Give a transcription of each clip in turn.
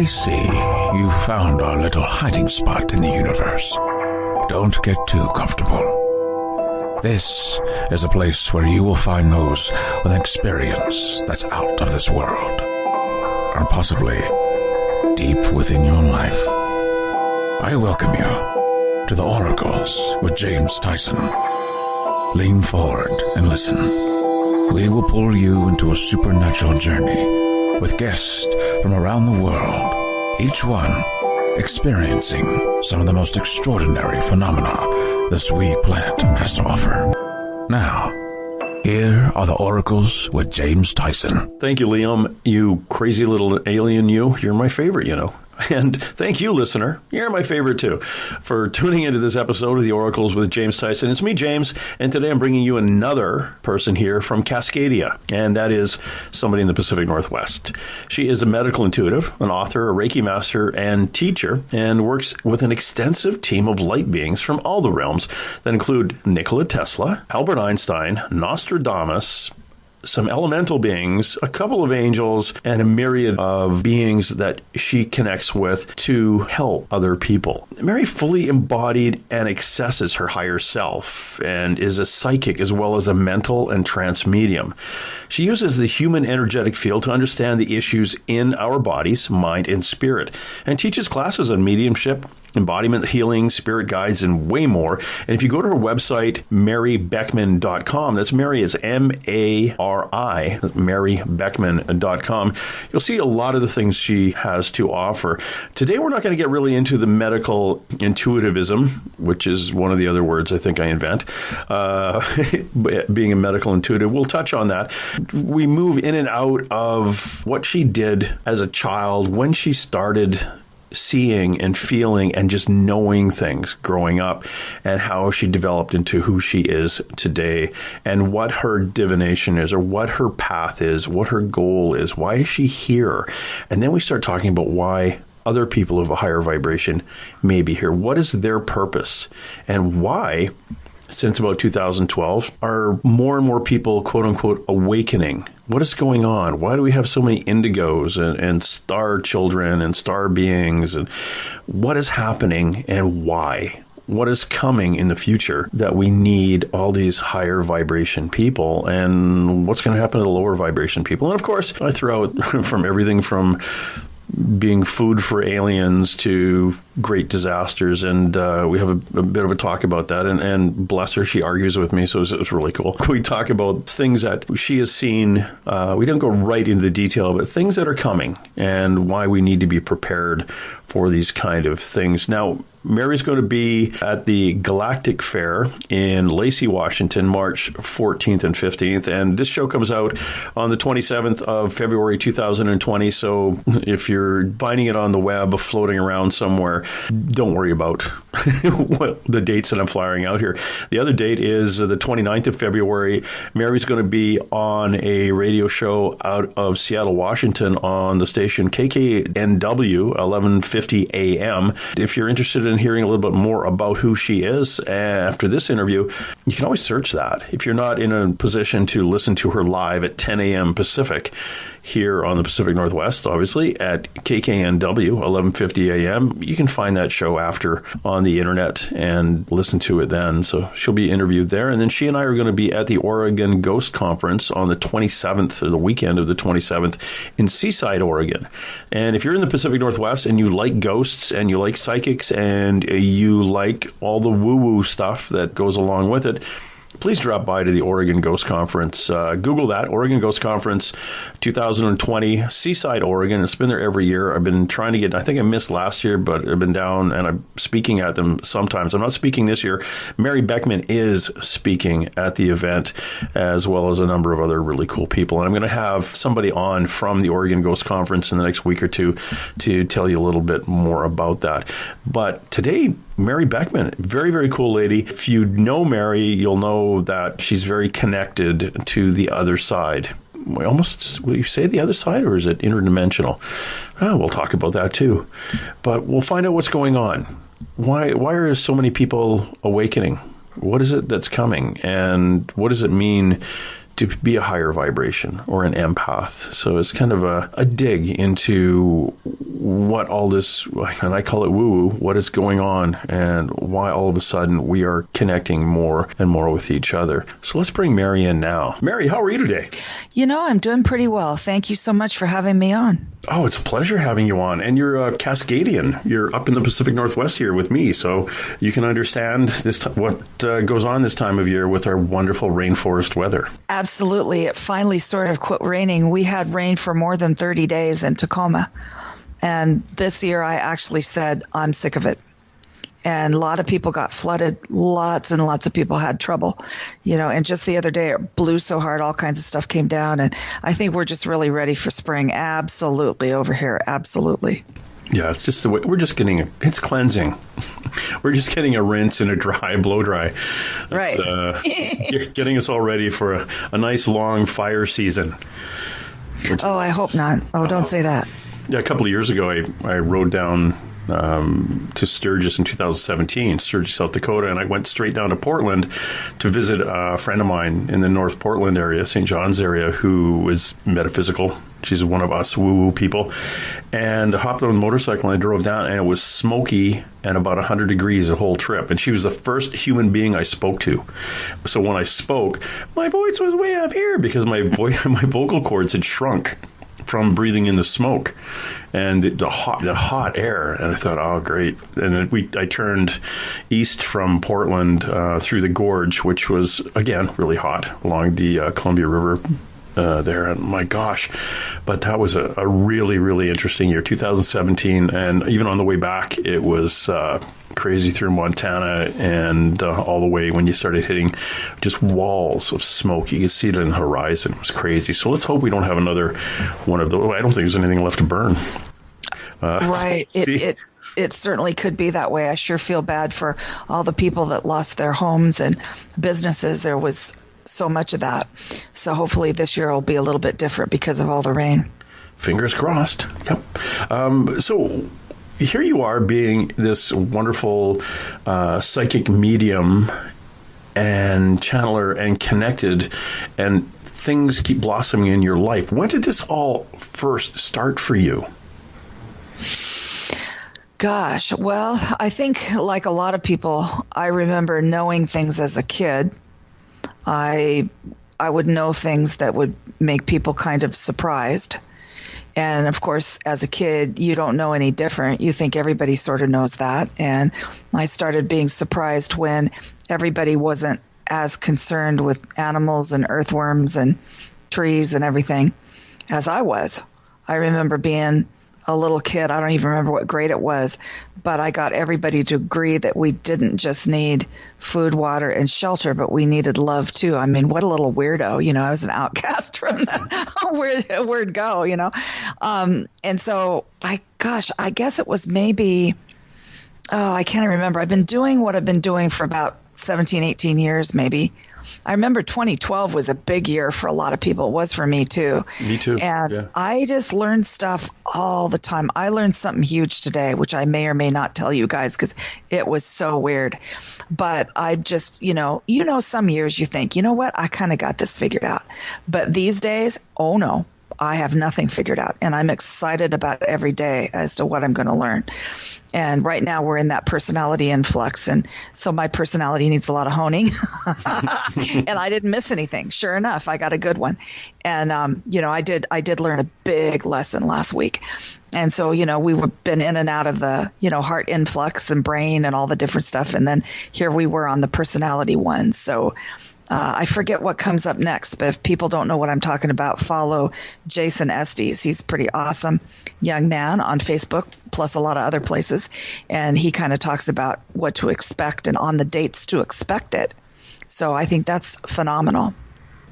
I see you found our little hiding spot in the universe. Don't get too comfortable. This is a place where you will find those with an experience that's out of this world, or possibly deep within your life. I welcome you to the Oracles with James Tyson. Lean forward and listen. We will pull you into a supernatural journey with guests from around the world, each one experiencing some of the most extraordinary phenomena this wee planet has to offer. Now, here are the Oracles with James Tyson. Thank you, Liam. You crazy little alien, you. You're my favorite, you know. And thank you, listener. You're my favorite, too, for tuning into this episode of the Oracles with James Tyson. It's me, James, and today I'm bringing you another person here from Cascadia, and that is somebody in the Pacific Northwest. She is a medical intuitive, an author, a Reiki master, and teacher, and works with an extensive team of light beings from all the realms that include Nikola Tesla, Albert Einstein, Nostradamus, some elemental beings, a couple of angels, and a myriad of beings that she connects with to help other people. Mari fully embodied and accesses her higher self and is a psychic as well as a mental and trance medium. She uses the human energetic field to understand the issues in our bodies, mind, and spirit, and teaches classes on mediumship, embodiment, healing, spirit guides, and way more. And if you go to her website, maribeckman.com, that's Mari is M-A-R-I, maribeckman.com, you'll see a lot of the things she has to offer. Today, we're not going to get really into the medical intuitivism, which is one of the other words I think I invent, being a medical intuitive. We'll touch on that. We move in and out of what she did as a child, when she started seeing and feeling and just knowing things growing up, and how she developed into who she is today, and what her divination is, or what her path is, what her goal is, why is she here? And then we start talking about why other people of a higher vibration may be here. What is their purpose? And why, since about 2012, are more and more people, quote unquote, awakening? What is going on? Why do we have so many indigos and star children and star beings? And what is happening and why? What is coming in the future that we need all these higher vibration people? And what's going to happen to the lower vibration people? And of course, I throw out from everything from being food for aliens to great disasters, and we have a bit of a talk about that, and bless her, she argues with me, so it was really cool. We talk about things that she has seen. We don't go right into the detail, but things that are coming and why we need to be prepared for these kind of things. Now, Mari's going to be at the Galactic Fair in Lacey, Washington, March 14th and 15th. And this show comes out on the 27th of February, 2020. So if you're finding it on the web, floating around somewhere, don't worry about the dates that I'm flying out here. The other date is the 29th of February. Mari's going to be on a radio show out of Seattle, Washington on the station KKNW, 1150 AM. If you're interested in hearing a little bit more about who she is after this interview, you can always search that. If you're not in a position to listen to her live at 10 a.m. Pacific here on the Pacific Northwest, obviously, at KKNW, 1150 a.m., you can find that show after on the internet and listen to it then. So she'll be interviewed there. And then she and I are going to be at the Oregon Ghost Conference on the 27th, or the weekend of the 27th, in Seaside, Oregon. And if you're in the Pacific Northwest and you like ghosts and you like psychics and you like all the woo-woo stuff that goes along with it, please drop by to the Oregon Ghost Conference. Google that, Oregon Ghost Conference 2020, Seaside, Oregon. It's been there every year. I've been trying to get, I think I missed last year, but I've been down and I'm speaking at them sometimes. I'm not speaking this year. Mari Beckman is speaking at the event, as well as a number of other really cool people. And I'm going to have somebody on from the Oregon Ghost Conference in the next week or two to tell you a little bit more about that. But today, Mari Beckman, very, very cool lady. If you know Mari, you'll know that she's very connected to the other side. Will you say the other side, or is it interdimensional? We'll talk about that too. But we'll find out what's going on. Why are so many people awakening? What is it that's coming? And what does it mean to be a higher vibration or an empath? So it's kind of a dig into what all this, and I call it woo-woo, what is going on and why all of a sudden we are connecting more and more with each other. So let's bring Mari in now. Mari, how are you today? I'm doing pretty well. Thank you so much for having me on. Oh, it's a pleasure having you on. And you're a Cascadian. You're up in the Pacific Northwest here with me, so you can understand what goes on this time of year with our wonderful rainforest weather. Absolutely. It finally sort of quit raining. We had rain for more than 30 days in Tacoma. And this year I actually said, I'm sick of it. And a lot of people got flooded. Lots and lots of people had trouble, and just the other day it blew so hard, all kinds of stuff came down. And I think we're just really ready for spring. Absolutely over here. Absolutely. Yeah, it's just the way we're just getting it's cleansing. We're just getting a rinse and a blow dry. Right. Getting us all ready for a nice long fire season. I hope not. Oh, don't say that. Yeah, a couple of years ago, I rode down to Sturgis in 2017, Sturgis, South Dakota, and I went straight down to Portland to visit a friend of mine in the North Portland area, St. John's area, who is metaphysical. She's one of us woo-woo people. And I hopped on a motorcycle and I drove down, and it was smoky and about 100 degrees the whole trip. And she was the first human being I spoke to. So when I spoke, my voice was way up here because my vocal cords had shrunk from breathing in the smoke and the hot air. And I thought, oh, great. And then I turned east from Portland through the gorge, which was, again, really hot along the Columbia River there. And my gosh, but that was a really, really interesting year, 2017. And even on the way back, it was crazy through Montana and all the way when you started hitting just walls of smoke. You could see it in the horizon. It was crazy. So let's hope we don't have another one of those. I don't think there's anything left to burn. Right. It certainly could be that way. I sure feel bad for all the people that lost their homes and businesses. There was so much of that. So hopefully this year will be a little bit different because of all the rain. Fingers crossed. Yep. So here you are being this wonderful psychic medium and channeler and connected, and things keep blossoming in your life. When did this all first start for you? Gosh, well, I think like a lot of people, I remember knowing things as a kid. I would know things that would make people kind of surprised. And of course, as a kid, you don't know any different. You think everybody sort of knows that. And I started being surprised when everybody wasn't as concerned with animals and earthworms and trees and everything as I was. I remember being a little kid. I don't even remember what grade it was, but I got everybody to agree that we didn't just need food, water, and shelter, but we needed love too. I mean, what a little weirdo, I was an outcast from the word go, and so I guess it was maybe, I can't remember. I've been doing what I've been doing for about 17, 18 years, maybe. I remember 2012 was a big year for a lot of people. It was for me too. Me too. And yeah. I just learned stuff all the time. I learned something huge today, which I may or may not tell you guys because it was so weird. But I just, some years you think, you know what, I kind of got this figured out. But these days, oh no, I have nothing figured out. And I'm excited about every day as to what I'm going to learn. And right now we're in that personality influx. And so my personality needs a lot of honing. And I didn't miss anything. Sure enough, I got a good one. And, I did learn a big lesson last week. And so, we've been in and out of the, heart influx and brain and all the different stuff. And then here we were on the personality one. So I forget what comes up next, but if people don't know what I'm talking about, follow Jason Estes. He's pretty awesome young man on Facebook, plus a lot of other places. And he kind of talks about what to expect and on the dates to expect it. So I think that's phenomenal.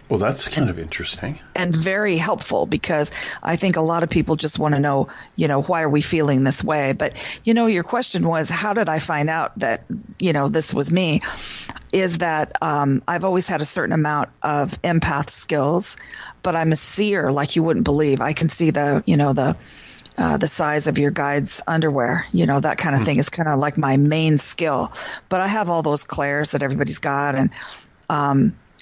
Well, that's kind of interesting. And very helpful because I think a lot of people just want to know, why are we feeling this way? But, your question was, how did I find out that, this was me? Is that I've always had a certain amount of empath skills, but I'm a seer like you wouldn't believe. I can see the size of your guide's underwear, that kind of thing is kind of like my main skill. But I have all those clairs that everybody's got. And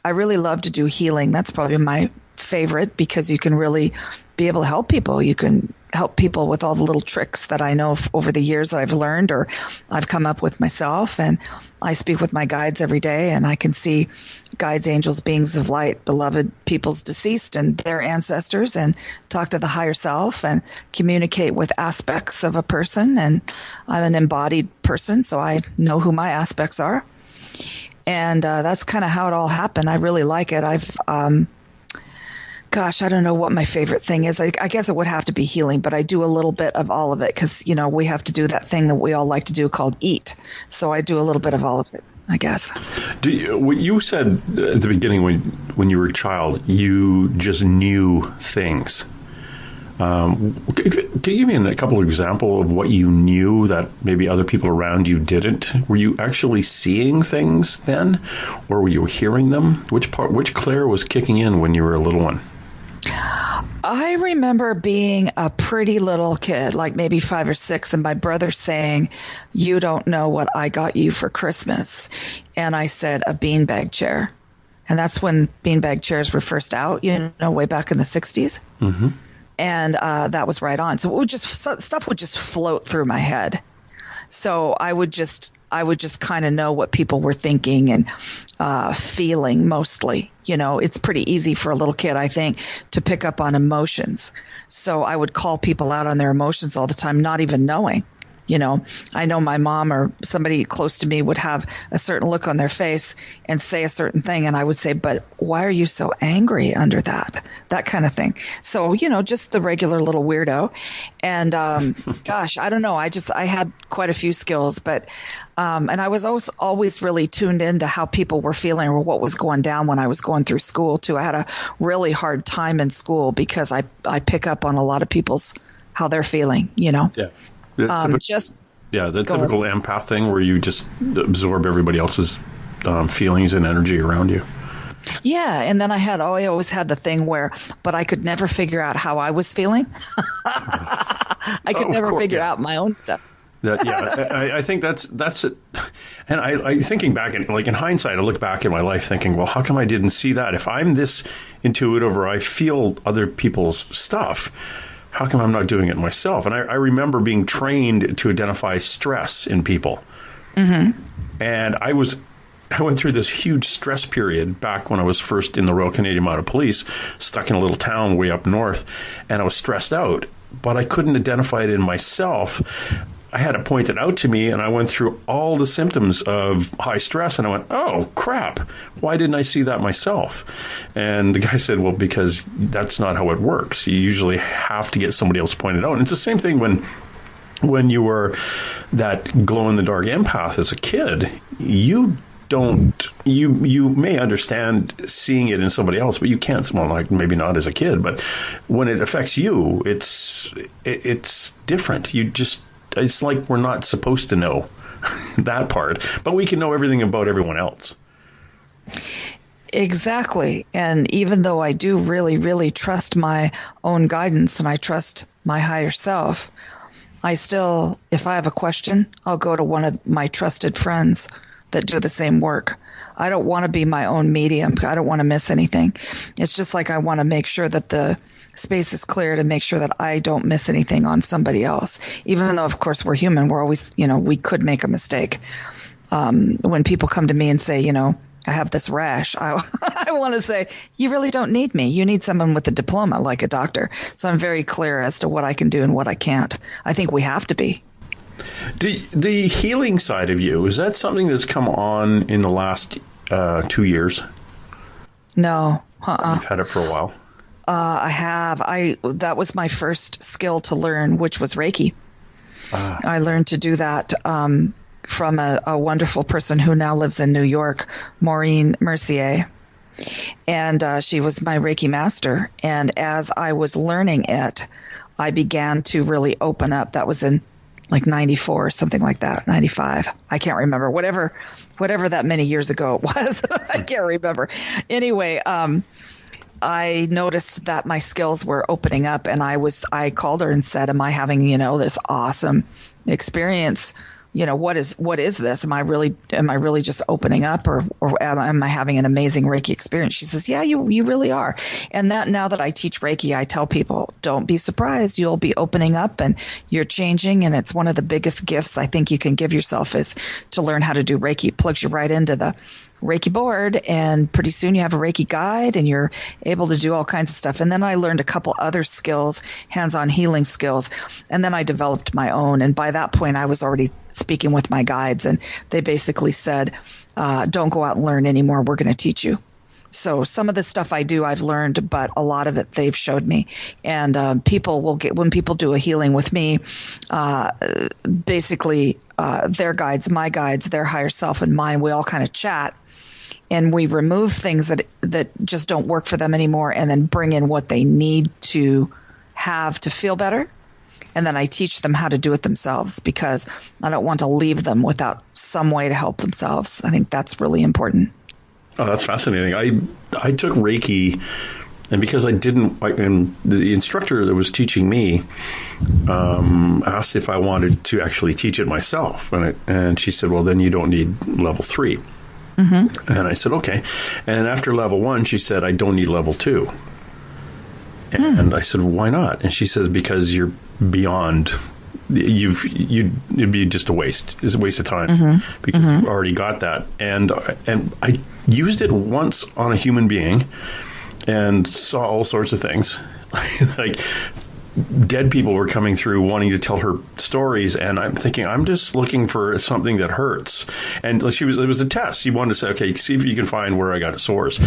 I really love to do healing. That's probably my favorite because you can really be able to help people. You can help people with all the little tricks that I know over the years that I've learned or I've come up with myself. And I speak with my guides every day, and I can see guides, angels, beings of light, beloved people's deceased and their ancestors, and talk to the higher self and communicate with aspects of a person. And I'm an embodied person, so I know who my aspects are. And that's kind of how it all happened. I really like it. Gosh, I don't know what my favorite thing is. I guess it would have to be healing, but I do a little bit of all of it because, we have to do that thing that we all like to do called eat. So I do a little bit of all of it, I guess. You said at the beginning when you were a child, you just knew things. Could you give me a couple of examples of what you knew that maybe other people around you didn't? Were you actually seeing things then, or were you hearing them? Which Claire was kicking in when you were a little one? I remember being a pretty little kid, like maybe 5 or 6, and my brother saying, "You don't know what I got you for Christmas." And I said, "A beanbag chair." And that's when beanbag chairs were first out, way back in the 60s. Mm-hmm. And that was right on. So stuff would just float through my head. So I would just kind of know what people were thinking and feeling mostly. It's pretty easy for a little kid, I think, to pick up on emotions. So I would call people out on their emotions all the time, not even knowing. I know my mom or somebody close to me would have a certain look on their face and say a certain thing. And I would say, "But why are you so angry under that?" That kind of thing. So, just the regular little weirdo. And gosh, I don't know. I had quite a few skills, but and I was always really tuned into how people were feeling or what was going down when I was going through school, too. I had a really hard time in school because I pick up on a lot of people's how they're feeling, Yeah. The typical empath thing where you just absorb everybody else's feelings and energy around you. Yeah, and then I always had the thing but I could never figure out how I was feeling. I could never figure out my own stuff. I think that's it. And I thinking back in hindsight, I look back at my life thinking, well, how come I didn't see that? If I'm this intuitive or I feel other people's stuff, how come I'm not doing it myself? And I remember being trained to identify stress in people. Mm-hmm. And I went through this huge stress period back when I was first in the Royal Canadian Mounted Police, stuck in a little town way up north, and I was stressed out. But I couldn't identify it in myself. I had it pointed out to me, and I went through all the symptoms of high stress, and I went, "Oh, crap. Why didn't I see that myself?" And the guy said, "Well, because that's not how it works. You usually have to get somebody else pointed out." And it's the same thing when you were that glow-in-the-dark empath as a kid. You may understand seeing it in somebody else, but you can't. Well, like maybe not as a kid, but when it affects you, it's different. It's like we're not supposed to know that part, but we can know everything about everyone else. Exactly. And even though I do really, really trust my own guidance and I trust my higher self, I still, if I have a question, I'll go to one of my trusted friends that do the same work. I don't want to be my own medium. I don't want to miss anything. It's just like I want to make sure that the space is clear to make sure that I don't miss anything on somebody else. Even though, of course, we're human, we're always, we could make a mistake. When people come to me and say, I have this rash, I want to say, you really don't need me. You need someone with a diploma, like a doctor. So I'm very clear as to what I can do and what I can't. I think we have to be. The healing side of you, is that something that's come on in the last 2 years? No. You've had it for a while? I have. That was my first skill to learn, which was Reiki. I learned to do that from a wonderful person who now lives in New York, Maureen Mercier. And she was my Reiki master. And as I was learning it, I began to really open up. That was in like 94 or something like that, 95. I can't remember. Whatever that many years ago it was. I can't remember. Anyway, I noticed that my skills were opening up, and I called her and said, "Am I having, this awesome experience, what is this? Am I really just opening up, or am I having an amazing Reiki experience? She says, yeah, you really are. And that now that I teach Reiki, I tell people, don't be surprised. You'll be opening up and you're changing. And it's one of the biggest gifts I think you can give yourself is to learn how to do Reiki. It plugs you right into the Reiki board, and pretty soon you have a Reiki guide and you're able to do all kinds of stuff. And then I learned a couple other skills, hands-on healing skills, and then I developed my own. And by that point, I was already speaking with my guides, and they basically said, don't go out and learn anymore. We're going to teach you. So some of the stuff I do, I've learned, but a lot of it they've showed me. And people will get, when people do a healing with me, basically their guides, my guides, their higher self and mine, we all kind of chat. And we remove things that just don't work for them anymore, and then bring in what they need to have to feel better. And then I teach them how to do it themselves, because I don't want to leave them without some way to help themselves. I think that's really important. Oh, that's fascinating. I took Reiki, and because and the instructor that was teaching me asked if I wanted to actually teach it myself. And she said, well, then you don't need level 3. Mm-hmm. And I said, okay. And after level 1, she said, I don't need level 2. And I said, why not? And she says, because you're beyond, it'd be just a waste. It's a waste of time, because you've already got that. And I used it once on a human being and saw all sorts of things. Like dead people were coming through wanting to tell her stories, and I'm thinking, I'm just looking for something that hurts. And it was a test. You wanted to say, okay, see if you can find where I got sores,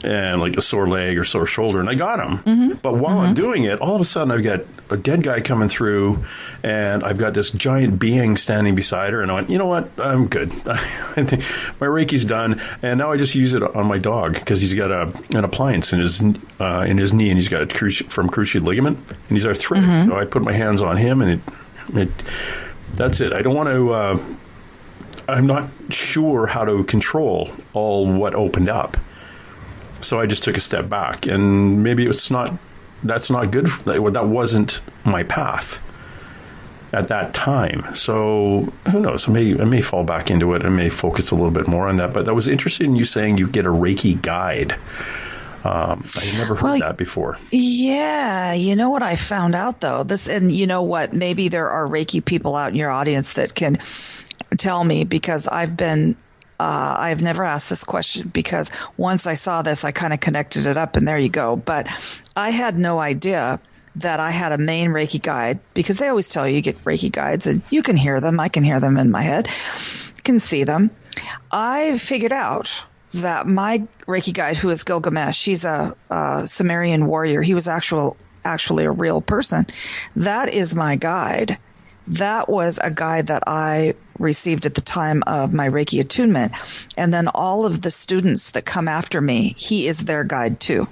and like a sore leg or sore shoulder, and I got them. Mm-hmm. But while I'm doing it, all of a sudden I've got a dead guy coming through, and I've got this giant being standing beside her, and I went, you know what, I'm good. I think my Reiki's done, and now I just use it on my dog, because he's got an appliance in his knee, and he's got a cruciate ligament, and he's arthritic. Mm-hmm. So I put my hands on him, and it that's it. I don't want to. I'm not sure how to control all what opened up, so I just took a step back, and maybe it's not. That's not good. That wasn't my path at that time. So who knows? I may fall back into it. I may focus a little bit more on that. But I was interested in you saying you get a Reiki guide. I had never heard that before. Yeah. You know what I found out, though? And you know what? Maybe there are Reiki people out in your audience that can tell me, because I've never asked this question, because once I saw this, I kind of connected it up, and there you go. But I had no idea that I had a main Reiki guide, because they always tell you get Reiki guides, and you can hear them. I can hear them in my head, can see them. I figured out that my Reiki guide, who is Gilgamesh, he's a Sumerian warrior. He was actually a real person. That is my guide. That was a guide that I received at the time of my Reiki attunement. And then all of the students that come after me, he is their guide too.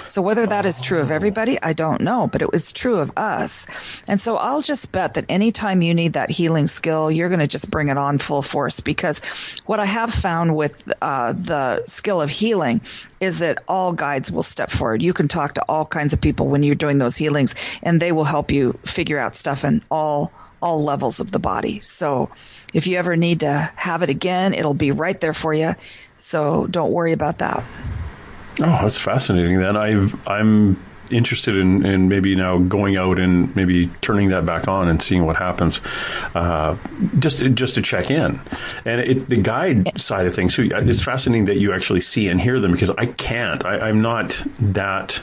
So whether that is true of everybody, I don't know, but it was true of us. And so I'll just bet that anytime you need that healing skill, you're going to just bring it on full force, because what I have found with the skill of healing is that all guides will step forward. You can talk to all kinds of people when you're doing those healings, and they will help you figure out stuff in all levels of the body. So if you ever need to have it again, it'll be right there for you. So don't worry about that. Oh, that's fascinating. Then I'm interested in maybe now going out and maybe turning that back on and seeing what happens, just to check in. And the guide side of things, it's fascinating that you actually see and hear them, because I can't. I'm not that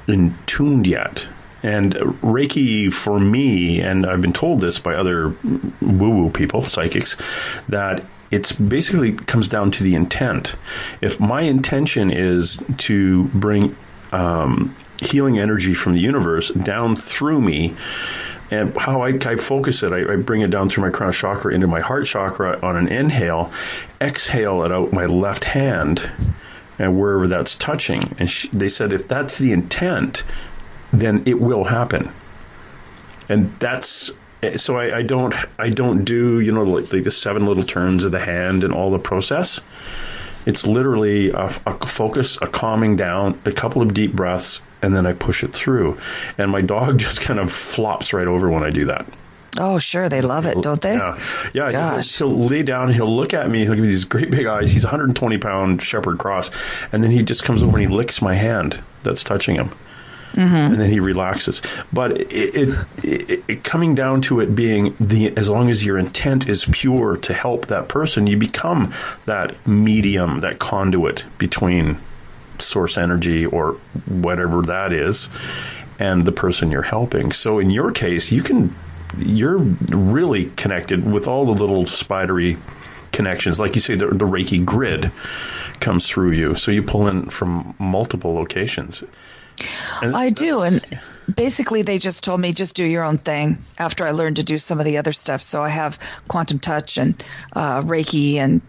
in tuned yet. And Reiki for me, and I've been told this by other woo-woo people, psychics, that it's basically comes down to the intent. If my intention is to bring healing energy from the universe down through me, and how I focus it, I bring it down through my crown chakra into my heart chakra on an inhale, exhale it out my left hand, and wherever that's touching. And they said if that's the intent, then it will happen. And that's. So I don't do, like the 7 little turns of the hand and all the process. It's literally a focus, a calming down, a couple of deep breaths, and then I push it through. And my dog just kind of flops right over when I do that. Oh, sure. They love it, don't they? Yeah. Yeah. Gosh. He'll lay down, he'll look at me, he'll give me these great big eyes. He's a 120-pound shepherd cross. And then he just comes over and he licks my hand that's touching him. Mm-hmm. And then he relaxes. But it coming down to it being as long as your intent is pure to help that person, you become that medium, that conduit between source energy or whatever that is and the person you're helping. So in your case, you're really connected with all the little spidery connections. Like you say, the Reiki grid comes through you. So you pull in from multiple locations. I do. And basically, they just told me, just do your own thing after I learned to do some of the other stuff. So I have quantum touch and Reiki and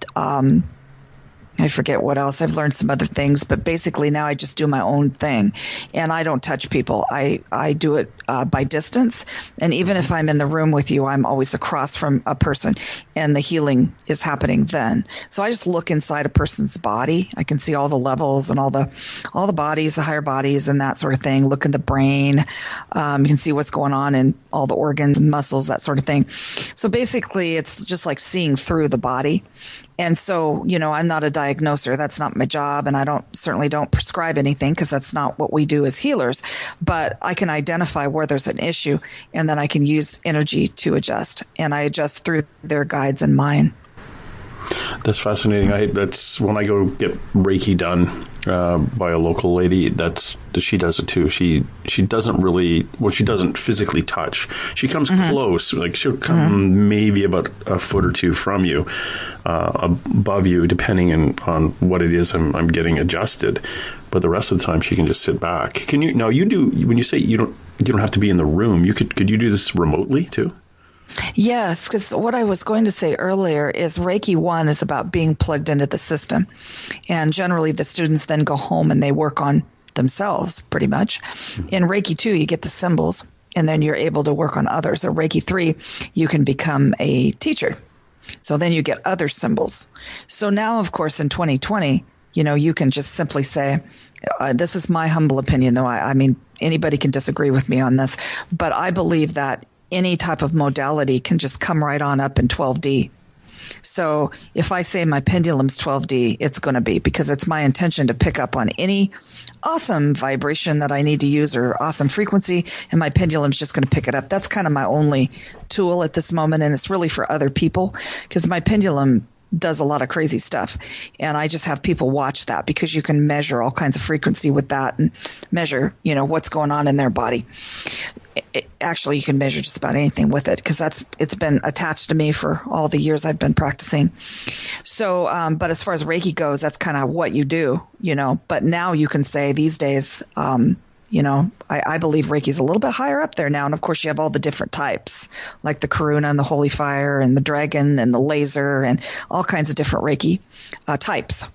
I forget what else. I've learned some other things, but basically now I just do my own thing, and I don't touch people. I do it by distance, and even if I'm in the room with you, I'm always across from a person, and the healing is happening then. So I just look inside a person's body. I can see all the levels and all the bodies, the higher bodies, and that sort of thing. Look in the brain. You can see what's going on in all the organs and muscles, that sort of thing. So basically, it's just like seeing through the body. And so, I'm not a diagnoser. That's not my job. And I certainly don't prescribe anything because that's not what we do as healers. But I can identify where there's an issue, and then I can use energy to adjust. And I adjust through their guides and mine. That's fascinating. That's when I go get Reiki done by a local lady. She does it too. She doesn't really. Well, she doesn't physically touch. She comes close. Like she'll come maybe about a foot or two from you, above you, depending on what it is I'm getting adjusted. But the rest of the time, she can just sit back. Can you? Now you do. When you say you don't have to be in the room. Could you do this remotely too? Yes, because what I was going to say earlier is Reiki 1 is about being plugged into the system. And generally the students then go home and they work on themselves pretty much. In Reiki 2, you get the symbols, and then you're able to work on others. Or Reiki 3, you can become a teacher. So then you get other symbols. So now, of course, in 2020, you can just simply say, this is my humble opinion, though. I mean, anybody can disagree with me on this, but I believe that any type of modality can just come right on up in 12D. So if I say my pendulum's 12D, it's going to be, because it's my intention to pick up on any awesome vibration that I need to use or awesome frequency, and my pendulum's just going to pick it up. That's kind of my only tool at this moment, and it's really for other people because my pendulum does a lot of crazy stuff. And I just have people watch that because you can measure all kinds of frequency with that and measure, what's going on in their body. Actually, you can measure just about anything with it because it's been attached to me for all the years I've been practicing. So, but as far as Reiki goes, that's kind of what you do, but now you can say these days, I believe Reiki's a little bit higher up there now. And of course you have all the different types like the Karuna and the Holy Fire and the Dragon and the Laser and all kinds of different Reiki types.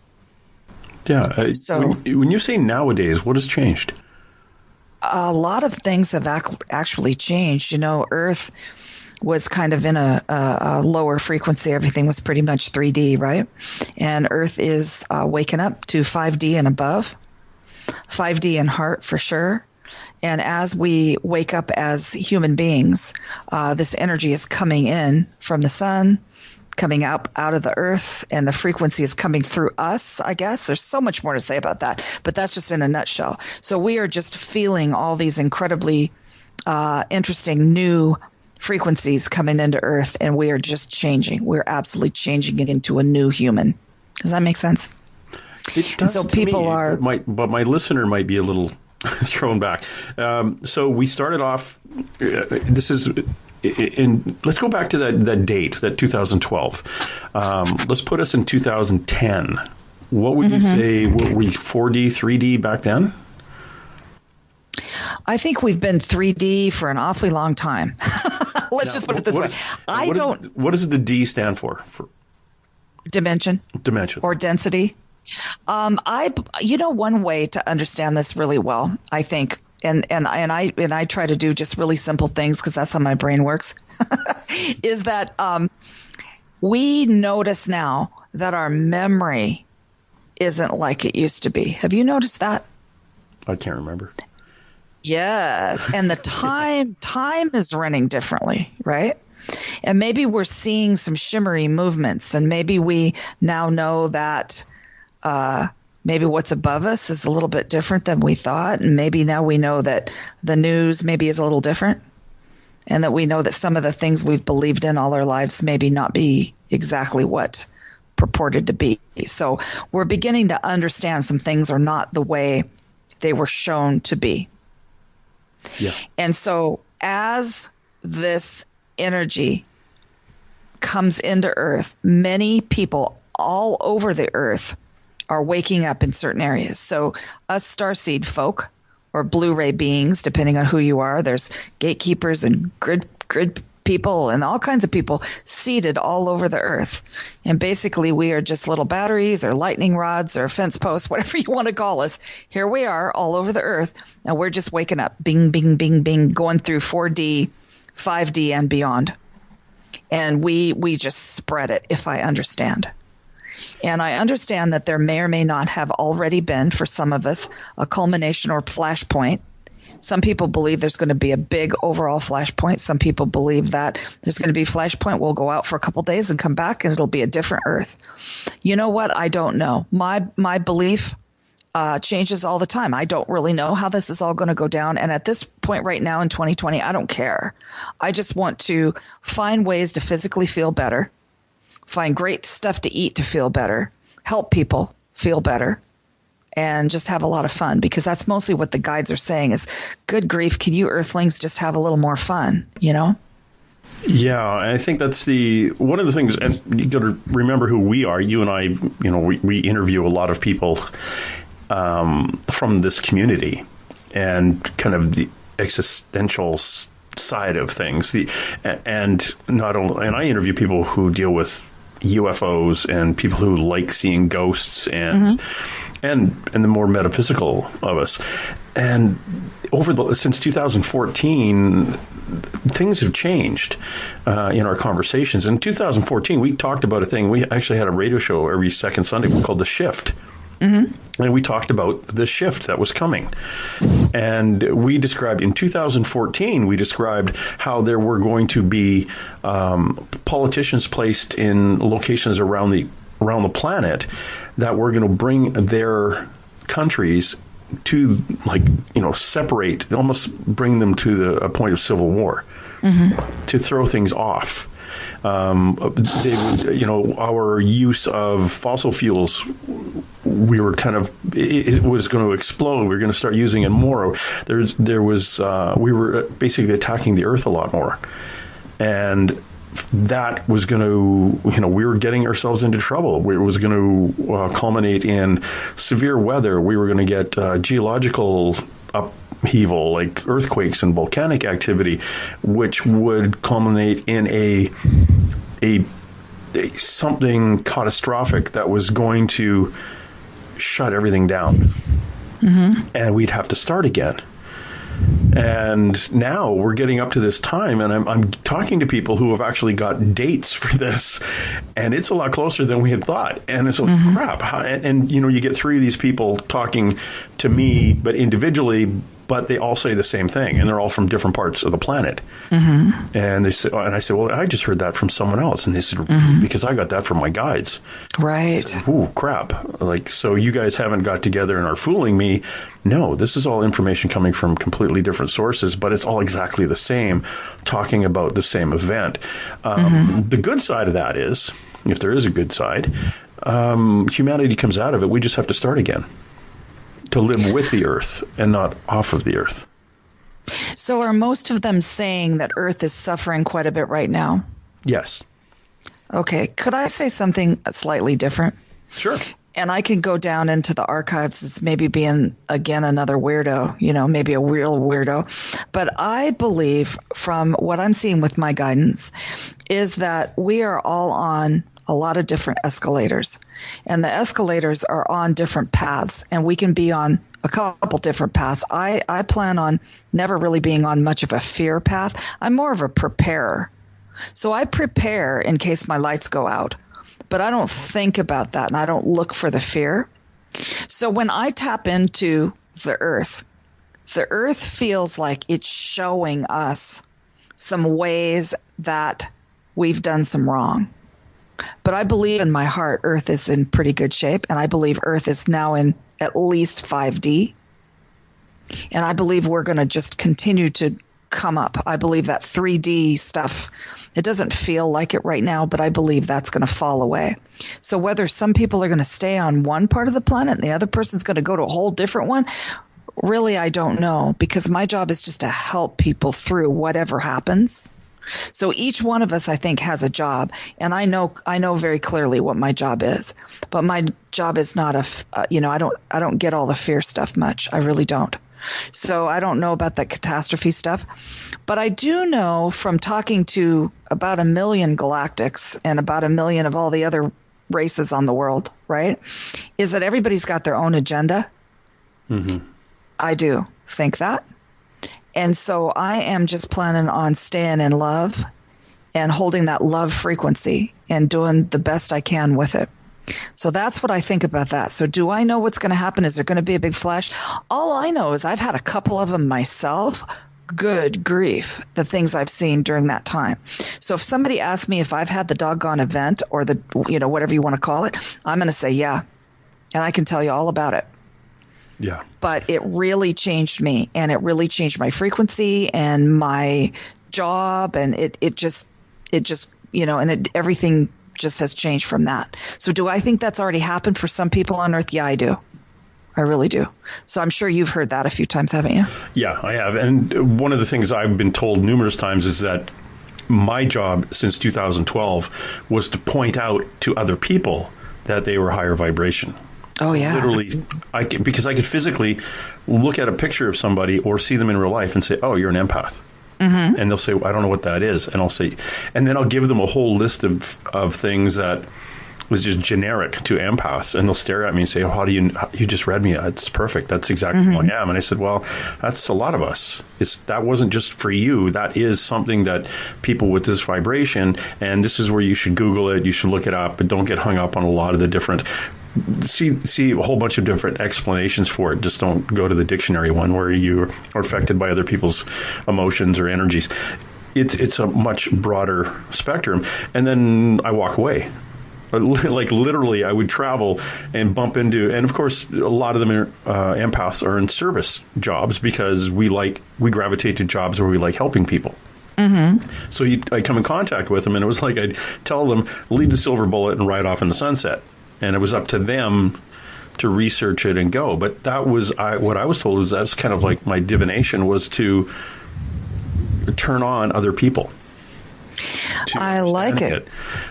Yeah. So when you say nowadays, what has changed? A lot of things have actually changed. Earth was kind of in a lower frequency. Everything was pretty much 3D, right? And Earth is waking up to 5D and above. 5D in heart for sure. And as we wake up as human beings, this energy is coming in from the sun, coming out of the earth, and the frequency is coming through us, I guess. There's so much more to say about that, but that's just in a nutshell. So we are just feeling all these incredibly interesting new frequencies coming into earth, and we are just changing. We're absolutely changing it into a new human. Does that make sense? It does. So people are, but my listener might be a little thrown back. So we started off. This is, let's go back to that date, that 2012. Let's put us in 2010. What would you say? Were we 4D, 3D back then? I think we've been 3D for an awfully long time. Let's just put it this way. What does the D stand for? Dimension. Dimension. Or density. One way to understand this really well, I think, and I try to do just really simple things because that's how my brain works, is that we notice now that our memory isn't like it used to be. Have you noticed that? I can't remember. Yes. And the time is running differently, right? And maybe we're seeing some shimmery movements, and maybe we now know that maybe what's above us is a little bit different than we thought. And maybe now we know that the news maybe is a little different, and that we know that some of the things we've believed in all our lives maybe not be exactly what purported to be. So we're beginning to understand some things are not the way they were shown to be. Yeah. And so as this energy comes into Earth, many people all over the Earth are waking up in certain areas. So us starseed folk, or blue ray beings, depending on who you are, there's gatekeepers and grid people and all kinds of people seated all over the Earth. And basically we are just little batteries or lightning rods or fence posts, whatever you want to call us. Here we are all over the Earth, and we're just waking up, bing, bing, bing, bing, going through 4D, 5D and beyond. And we just spread it, if I understand. And I understand that there may or may not have already been, for some of us, a culmination or flashpoint. Some people believe there's going to be a big overall flashpoint. Some people believe that there's going to be a flashpoint. We'll go out for a couple days and come back, and it'll be a different Earth. You know what? I don't know. My belief changes all the time. I don't really know how this is all going to go down. And at this point right now in 2020, I don't care. I just want to find ways to physically feel better, find great stuff to eat to feel better, help people feel better, and just have a lot of fun, because that's mostly what the guides are saying is, good grief, can you earthlings just have a little more fun, you know? Yeah, I think that's one of the things, and you got to remember who we are. You and I, we interview a lot of people from this community and kind of the existential side of things. And I interview people who deal with UFOs and people who like seeing ghosts and the more metaphysical of us. And since 2014, things have changed in our conversations. In 2014, we talked about a thing. We actually had a radio show every second Sunday called The Shift. Mm-hmm. And we talked about the shift that was coming. And we described, in 2014, we described how there were going to be politicians placed in locations around the planet that were going to bring their countries to, separate, almost bring them to a point of civil war, to throw things off. Our use of fossil fuels, we were it was going to explode. We were going to start using it more. We were basically attacking the earth a lot more. And that was going to, we were getting ourselves into trouble. It was going to culminate in severe weather. We were going to get geological upheaval, like earthquakes and volcanic activity, which would culminate in a something catastrophic that was going to shut everything down. And we'd have to start again. And now we're getting up to this time, and I'm talking to people who have actually got dates for this, and it's a lot closer than we had thought. And it's like, crap. And you get three of these people talking to me, but individually, but they all say the same thing, and they're all from different parts of the planet. And they say, and I said, well, I just heard that from someone else. And they said, because I got that from my guides. Right. Said, ooh, crap. So you guys haven't got together and are fooling me. No, this is all information coming from completely different sources, but it's all exactly the same, talking about the same event. The good side of that is, if there is a good side, humanity comes out of it. We just have to start again, to live with the earth and not off of the earth. So are most of them saying that Earth is suffering quite a bit right now? Yes. Okay. Could I say something slightly different? Sure. And I can go down into the archives as maybe being, again, another weirdo, maybe a real weirdo. But I believe, from what I'm seeing with my guidance, is that we are all on a lot of different escalators. And the escalators are on different paths, and we can be on a couple different paths. I plan on never really being on much of a fear path. I'm more of a preparer. So I prepare in case my lights go out, but I don't think about that, and I don't look for the fear. So when I tap into the earth, The earth feels like it's showing us some ways that we've done some wrong. But I believe in my heart earth is in pretty good shape, and I believe earth is now in at least 5D. And I believe we're going to just continue to come up. I believe that 3D stuff, it doesn't feel like it right now, but I believe that's going to fall away. So whether some people are going to stay on one part of the planet and the other person's going to go to a whole different one, really, I don't know, because my job is just to help people through whatever happens. So each one of us, I think, has a job, and I know very clearly what my job is. But my job is not I don't get all the fear stuff much. I really don't. So I don't know about the catastrophe stuff, but I do know from talking to about 1 million galactics and about 1 million of all the other races on the world, right, is that everybody's got their own agenda. Mm-hmm. I do think that. And so I am just planning on staying in love and holding that love frequency and doing the best I can with it. So that's what I think about that. So do I know what's going to happen? Is there going to be a big flash? All I know is I've had a couple of them myself. Good grief, the things I've seen during that time. So if somebody asks me if I've had the doggone event or the, whatever you want to call it, I'm going to say, yeah. And I can tell you all about it. Yeah. But it really changed me, and it really changed my frequency and my job, and it just everything just has changed from that. So do I think that's already happened for some people on Earth? Yeah, I do. I really do. So I'm sure you've heard that a few times, haven't you? Yeah, I have. And one of the things I've been told numerous times is that my job since 2012 was to point out to other people that they were higher vibration. Oh, yeah. Literally, because I could physically look at a picture of somebody or see them in real life and say, oh, you're an empath. Mm-hmm. And they'll say, I don't know what that is. And I'll say, and then I'll give them a whole list of things that was just generic to empaths. And they'll stare at me and say, oh, you just read me. It's perfect. That's exactly who I am. And I said, well, that's a lot of us. That wasn't just for you. That is something that people with this vibration, and this is where you should Google it. You should look it up, but don't get hung up on a lot of the different see a whole bunch of different explanations for it. Just don't go to the dictionary one where you are affected by other people's emotions or energies. It's a much broader spectrum. And then I walk away. Like literally, I would travel and bump into, and of course, a lot of them are empaths are in service jobs because we gravitate to jobs where we like helping people. Mm-hmm. So I come in contact with them, and it was like I'd tell them, leave the silver bullet and ride off in the sunset. And it was up to them to research it and go. But that was what I was told was that's kind of like my divination was to turn on other people. I like it.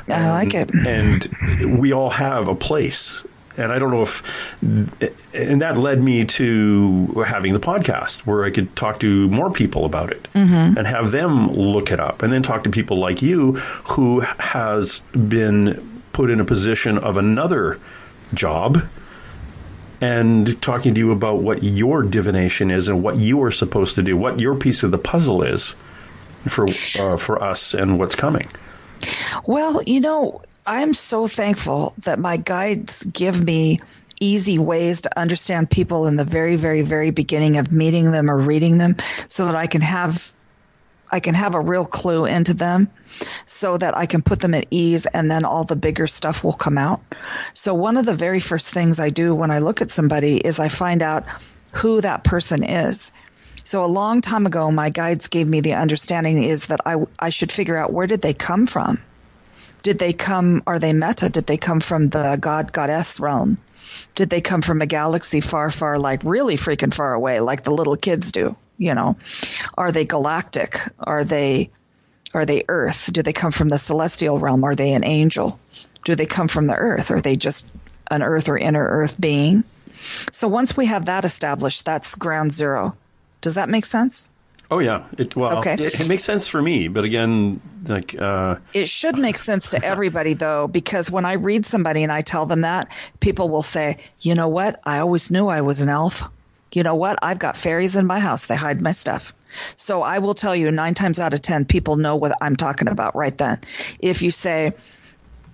I like it. And we all have a place. And I don't know and that led me to having the podcast where I could talk to more people about it and have them look it up and then talk to people like you who has been put in a position of another job and talking to you about what your divination is and what you are supposed to do, what your piece of the puzzle is for us and what's coming. Well, I'm so thankful that my guides give me easy ways to understand people in the very, very, very beginning of meeting them or reading them so that I can have a real clue into them so that I can put them at ease, and then all the bigger stuff will come out. So one of the very first things I do when I look at somebody is I find out who that person is. So a long time ago, my guides gave me the understanding is that I should figure out where did they come from? Are they meta? Did they come from the goddess realm? Did they come from a galaxy far, far, like really freaking far away, like the little kids do? Are they galactic? Are they Earth? Do they come from the celestial realm? Are they an angel? Do they come from the Earth? Are they just an Earth or inner Earth being? So once we have that established, that's ground zero. Does that make sense? Oh, yeah. Okay. It makes sense for me. But again, it should make sense to everybody, though, because when I read somebody and I tell them that, people will say, you know what? I always knew I was an elf. You know what? I've got fairies in my house. They hide my stuff. So I will tell you 9 times out of 10, people know what I'm talking about right then. If you say,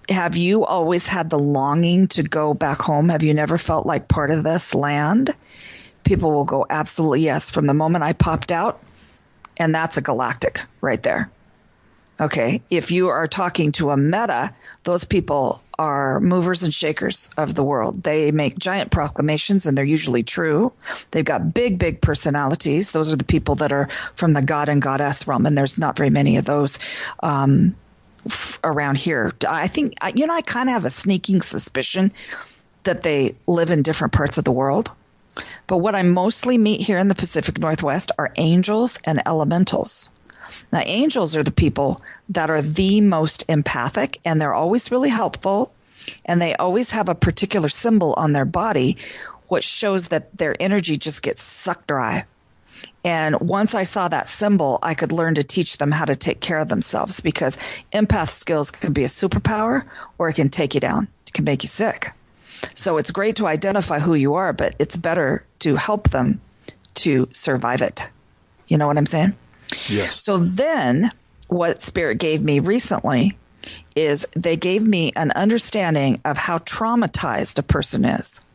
have you always had the longing to go back home? Have you never felt like part of this land? people will go, absolutely yes, from the moment I popped out, and that's a galactic right there. Okay, if you are talking to a meta, those people are movers and shakers of the world. They make giant proclamations, and they're usually true. They've got big, big personalities. Those are the people that are from the god and goddess realm, and there's not very many of those around here. I think, I kind of have a sneaking suspicion that they live in different parts of the world. But what I mostly meet here in the Pacific Northwest are angels and elementals. Now, angels are the people that are the most empathic, and they're always really helpful, and they always have a particular symbol on their body, which shows that their energy just gets sucked dry. And once I saw that symbol, I could learn to teach them how to take care of themselves, because empath skills can be a superpower, or it can take you down. It can make you sick. So it's great to identify who you are, but it's better to help them to survive it. You know what I'm saying? Yes. So then what Spirit gave me recently is they gave me an understanding of how traumatized a person is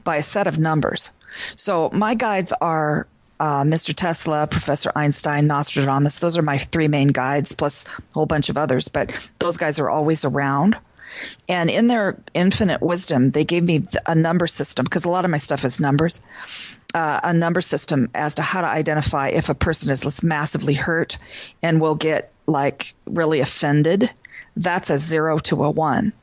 by a set of numbers. So my guides are Mr. Tesla, Professor Einstein, Nostradamus. Those are my three main guides, plus a whole bunch of others. But those guys are always around. And in their infinite wisdom, they gave me a number system, because a lot of my stuff is numbers. A number system as to how to identify if a person is massively hurt and will get really offended. That's a 0 to a 1.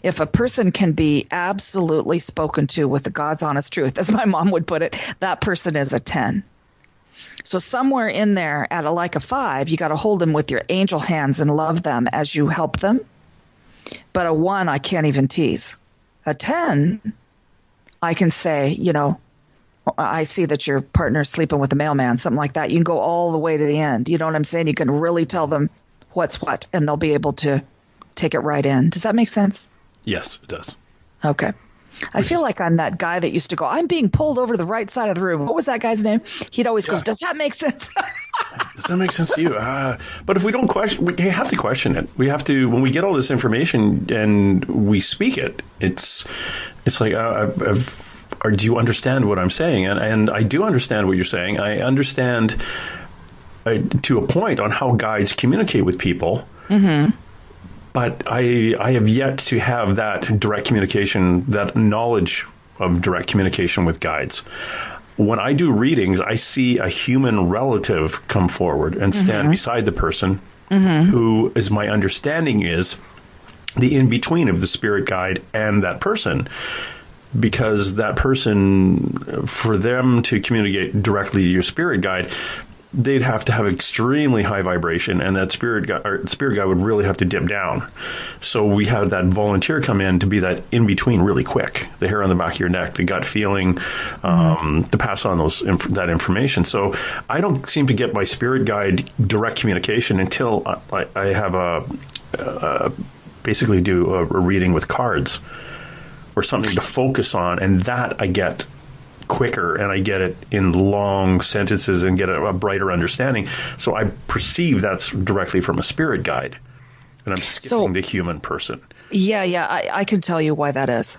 If a person can be absolutely spoken to with the God's honest truth, as my mom would put it, that person is a 10. So somewhere in there at a 5, you got to hold them with your angel hands and love them as you help them. But a 1, I can't even tease. A 10, I can say, I see that your partner's sleeping with the mailman, something like that. You can go all the way to the end. You know what I'm saying? You can really tell them what's what, and they'll be able to take it right in. Does that make sense? Yes, it does. Okay. I feel like I'm that guy that used to go, I'm being pulled over to the right side of the room. What was that guy's name? He'd always go, does that make sense? Does that make sense to you? But if we don't question, we have to question it. We have to, when we get all this information and we speak it, it's like, or do you understand what I'm saying? And I do understand what you're saying. I understand to a point on how guides communicate with people. Mm-hmm. But I have yet to have that direct communication, that knowledge of direct communication with guides. When I do readings, I see a human relative come forward and stand beside the person who, as my understanding is, the in-between of the spirit guide and that person. Because that person, for them to communicate directly to your spirit guide, they'd have to have extremely high vibration, and that spirit guide would really have to dip down. So we have that volunteer come in to be that in between really quick, the hair on the back of your neck, the gut feeling, to pass on that information. So I don't seem to get my spirit guide direct communication until I have basically do a reading with cards or something to focus on, and that I get quicker, and I get it in long sentences and get a brighter understanding. So I perceive that's directly from a spirit guide, and I'm skipping the human person. Yeah, I can tell you why that is.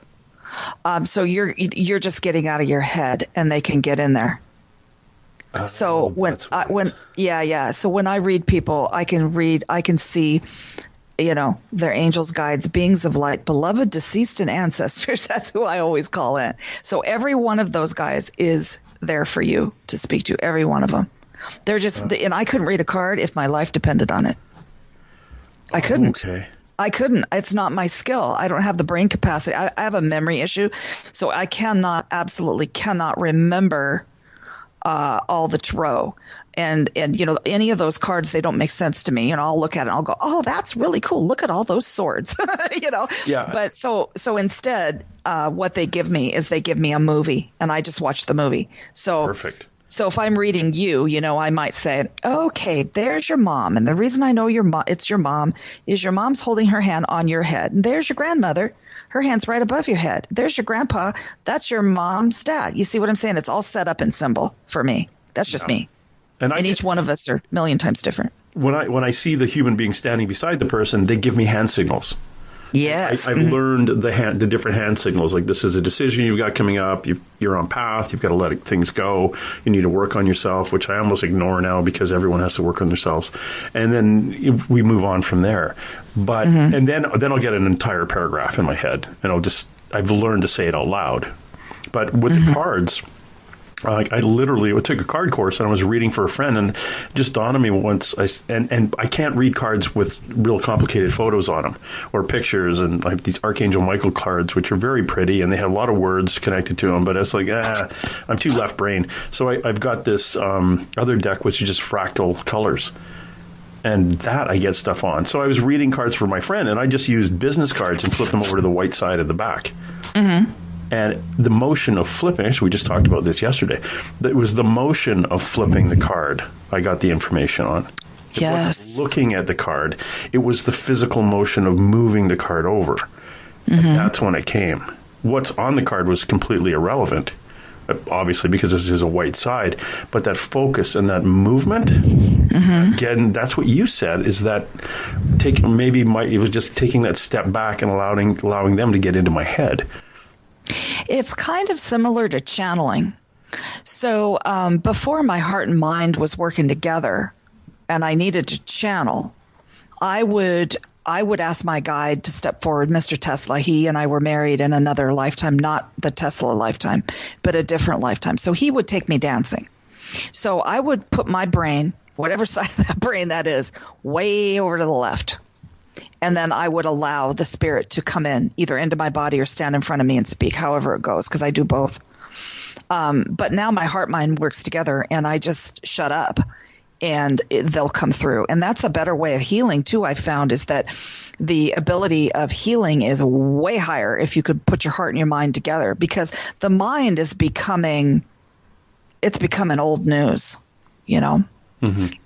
So you're just getting out of your head, and they can get in there. So when I read people, I can see, their angels, guides, beings of light, beloved, deceased, and ancestors. That's who I always call in. So every one of those guys is there for you to speak to, every one of them. They're just, and I couldn't read a card if my life depended on it. I couldn't. Okay. I couldn't. It's not my skill. I don't have the brain capacity. I have a memory issue, so I absolutely cannot remember all the tarot. And any of those cards, they don't make sense to me. I'll look at it and I'll go, oh, that's really cool. Look at all those swords, Yeah. But so instead, what they give me is they give me a movie, and I just watch the movie. So perfect. So if I'm reading you, I might say, okay, there's your mom. And the reason I know it's your mom is your mom's holding her hand on your head. And there's your grandmother. Her hand's right above your head. There's your grandpa. That's your mom's dad. You see what I'm saying? It's all set up in symbol for me. That's just me. And each one of us are a million times different. When I see the human being standing beside the person, they give me hand signals. Yes. I've learned the different hand signals. Like, this is a decision you've got coming up. You're on path. You've got to let things go. You need to work on yourself, which I almost ignore now because everyone has to work on themselves. And then we move on from there. But and then I'll get an entire paragraph in my head, and I've learned to say it out loud. But with the cards, I literally took a card course, and I was reading for a friend, and it just dawned on me once. And I can't read cards with real complicated photos on them or pictures. And I have these Archangel Michael cards, which are very pretty, and they have a lot of words connected to them. But it's like, I'm too left brain. So I've got this other deck, which is just fractal colors. And that I get stuff on. So I was reading cards for my friend, and I just used business cards and flipped them over to the white side of the back. And the motion of flipping, actually, we just talked about this yesterday. It was the motion of flipping the card I got the information on. It wasn't looking at the card. It was the physical motion of moving the card over. And that's when it came. What's on the card was completely irrelevant, obviously, because this is a white side. But that focus and that movement, again, that's what you said, is that it was just taking that step back and allowing them to get into my head. It's kind of similar to channeling. So before my heart and mind was working together and I needed to channel, I would ask my guide to step forward, Mr. Tesla. He and I were married in another lifetime, not the Tesla lifetime, but a different lifetime. So he would take me dancing. So I would put my brain, whatever side of that brain that is, way over to the left. And then I would allow the spirit to come in, either into my body or stand in front of me and speak, however it goes, because I do both. But now my heart-mind works together, and I just shut up, and they'll come through. And that's a better way of healing, too, I've found, is that the ability of healing is way higher if you could put your heart and your mind together, because the mind is becoming old news,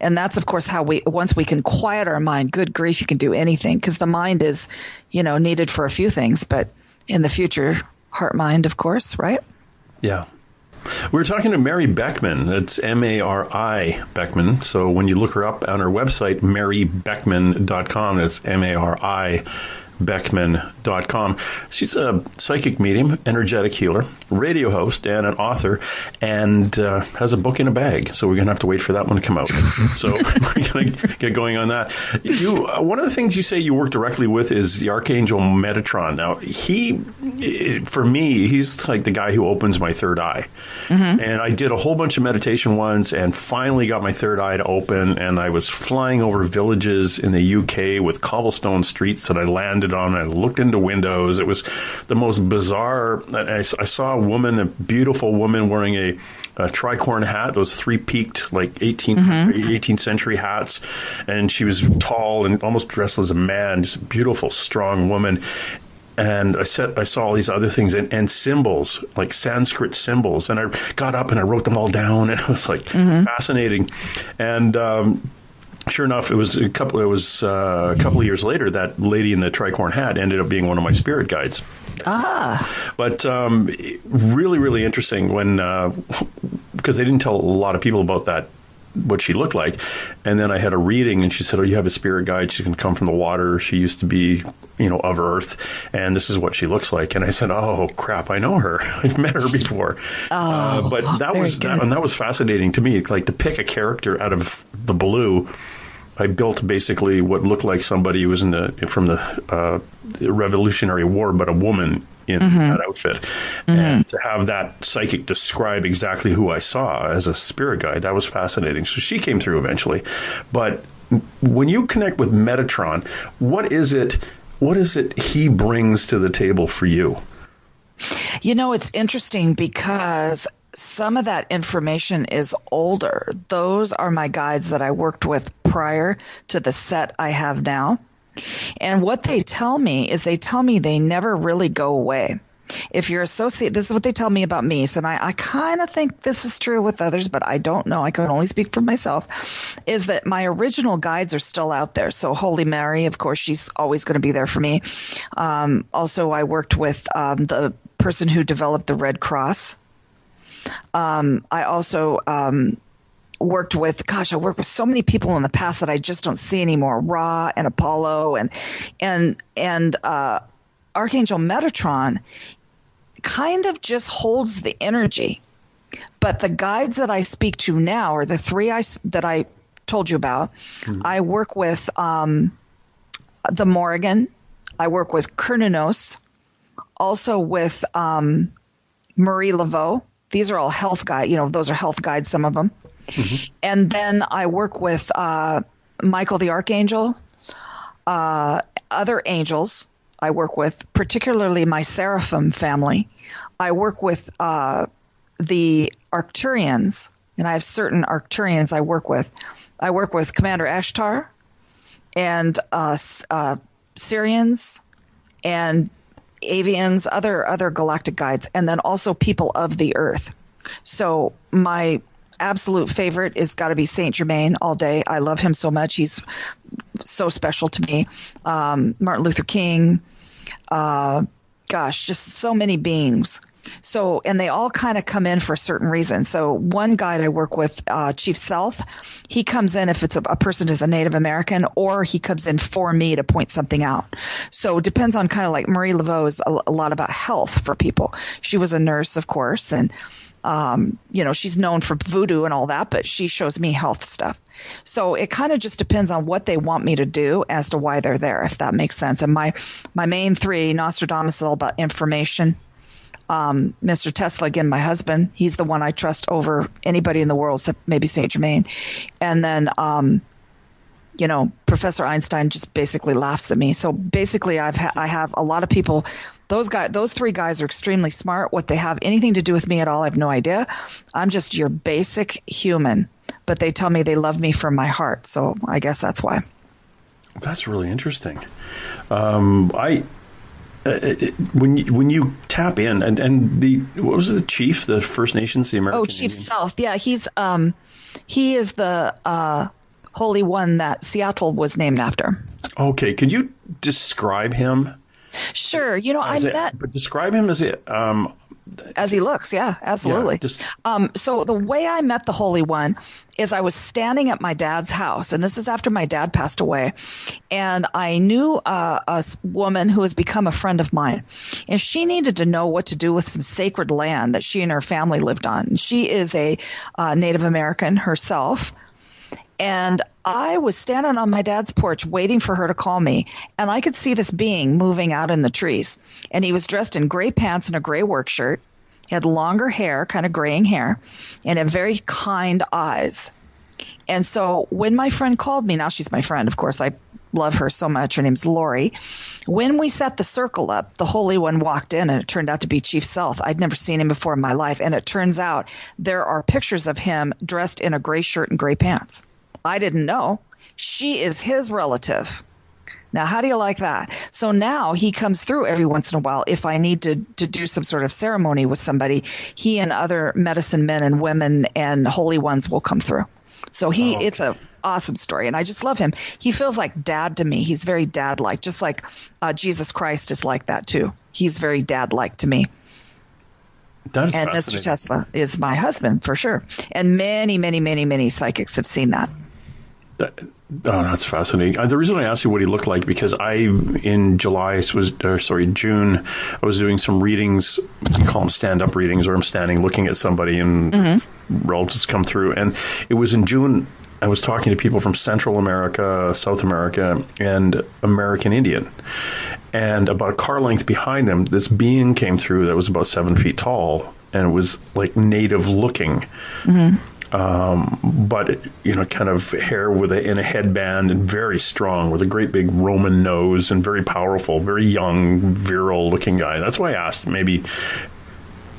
And that's, of course, how once we can quiet our mind, good grief, you can do anything, because the mind is, needed for a few things. But in the future, heart, mind, of course, right? Yeah. We were talking to Mari Beckman. It's Mari Beckman. So when you look her up on her website, maribeckman.com, it's Mari Beckman.com. She's a psychic medium, energetic healer, radio host, and an author, and has a book in a bag. So we're going to have to wait for that one to come out. So we're going to get going on that. One of the things you say you work directly with is the Archangel Metatron. Now, for me, he's like the guy who opens my third eye. And I did a whole bunch of meditation once and finally got my third eye to open, and I was flying over villages in the UK with cobblestone streets that I landed on. I looked into windows. It was the most bizarre. I saw a beautiful woman wearing a tricorn hat, those three-peaked, like 18th century hats. And she was tall and almost dressed as a man, just a beautiful, strong woman. And I saw all these other things and symbols, like Sanskrit symbols. And I got up and I wrote them all down. And it was like fascinating. And sure enough, it was a couple of years later that lady in the tricorn hat ended up being one of my spirit guides. But really, really interesting because they didn't tell a lot of people about that, what she looked like. And then I had a reading, and she said, "Oh, you have a spirit guide. She can come from the water. She used to be, of Earth, and this is what she looks like." And I said, "Oh crap, I know her. I've met her before." But that was fascinating to me. Like, to pick a character out of the blue. I built basically what looked like somebody who was from the Revolutionary War, but a woman in that outfit. And to have that psychic describe exactly who I saw as a spirit guide, that was fascinating. So she came through eventually. But when you connect with Metatron, what is it he brings to the table for you? It's interesting because some of that information is older. Those are my guides that I worked with prior to the set I have now. And what they tell me is they never really go away. If you're associated, this is what they tell me about me. So I kind of think this is true with others, but I don't know. I can only speak for myself, is that my original guides are still out there. So Holy Mary, of course, she's always going to be there for me. Also, I worked with the person who developed the Red Cross. I also worked with so many people in the past that I just don't see anymore. Ra and Apollo and Archangel Metatron kind of just holds the energy. But the guides that I speak to now are the three that I told you about. Mm-hmm. I work with the Morrigan. I work with Kernunos, also with Marie Laveau. These are all health guides. Those are health guides, some of them. Mm-hmm. And then I work with Michael the Archangel, other angels. I work with particularly my Seraphim family. I work with the Arcturians, and I have certain Arcturians I work with. I work with Commander Ashtar and Syrians and Avians, other galactic guides, and then also people of the earth. So my absolute favorite is got to be Saint Germain all day. I love him so much. He's so special to me. Martin Luther King, just so many beings. So, and they all kind of come in for a certain reason. So one guide I work with, Chief South, he comes in if it's a person is a Native American, or he comes in for me to point something out. So it depends on kind of like Marie Laveau is a lot about health for people. She was a nurse, of course, and she's known for voodoo and all that, but she shows me health stuff. So it kind of just depends on what they want me to do as to why they're there, if that makes sense. And my main three, Nostradamus is all about information. Mr. Tesla, again, my husband, he's the one I trust over anybody in the world, except maybe Saint Germain. And then, Professor Einstein just basically laughs at me. So basically I have a lot of people. Those three guys are extremely smart. What they have anything to do with me at all, I have no idea. I'm just your basic human, but they tell me they love me from my heart. So I guess that's why. That's really interesting. When you tap in and what was it, the chief, the First Nations, the American? Oh, Chief Indian? South. Yeah, he is the Holy One that Seattle was named after. Okay, could you describe him? Sure. But describe him as he looks. Yeah, absolutely. Yeah, so the way I met the Holy One is I was standing at my dad's house, and this is after my dad passed away, and I knew a woman who has become a friend of mine, and she needed to know what to do with some sacred land that she and her family lived on. She is a Native American herself. And I was standing on my dad's porch waiting for her to call me, and I could see this being moving out in the trees. And he was dressed in gray pants and a gray work shirt. He had longer hair, kind of graying hair, and had very kind eyes. And so when my friend called me, now she's my friend, of course, I love her so much. Her name's Lori. When we set the circle up, the Holy One walked in, and it turned out to be Chief South. I'd never seen him before in my life. And it turns out there are pictures of him dressed in a gray shirt and gray pants. I didn't know. She is his relative. Now, how do you like that? So now he comes through every once in a while. If I need to do some sort of ceremony with somebody, he and other medicine men and women and holy ones will come through. So it's an awesome story, and I just love him. He feels like dad to me. He's very dad-like, just like Jesus Christ is like that too. He's very dad-like to me. And Mr. Tesla is my husband for sure. And many, many, many, many psychics have seen that. That's fascinating. The reason I asked you what he looked like, because in June, I was doing some readings. We call them stand-up readings, where I'm standing looking at somebody and relatives come through. And it was in June. I was talking to people from Central America, South America, and American Indian. And about a car length behind them, this being came through that was about 7 feet tall, and it was like native looking. Mm-hmm. But kind of hair in a headband, and very strong, with a great big Roman nose, and very powerful, very young, virile looking guy. That's why I asked. Maybe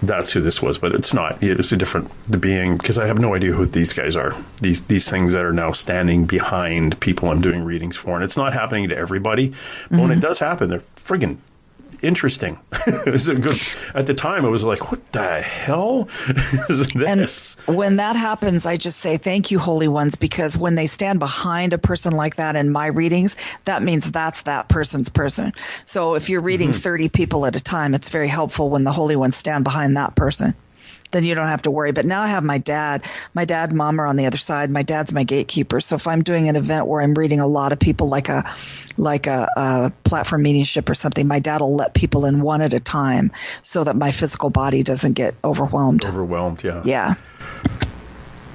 that's who this was, but it's not. It's a different being, because I have no idea who these guys are. These things that are now standing behind people I'm doing readings for, and it's not happening to everybody. But when it does happen, they're friggin' interesting. It was at the time, it was like, what the hell is this? And when that happens, I just say, thank you, Holy Ones, because when they stand behind a person like that in my readings, that means that's that person's person. So if you're reading 30 people at a time, it's very helpful when the Holy Ones stand behind that person. then you don't have to worry. But now I have my dad and mom are on the other side. My dad's my gatekeeper. So if I'm doing an event where I'm reading a lot of people, like a platform mediumship or something, my dad will let people in one at a time so that my physical body doesn't get overwhelmed. Yeah. Yeah.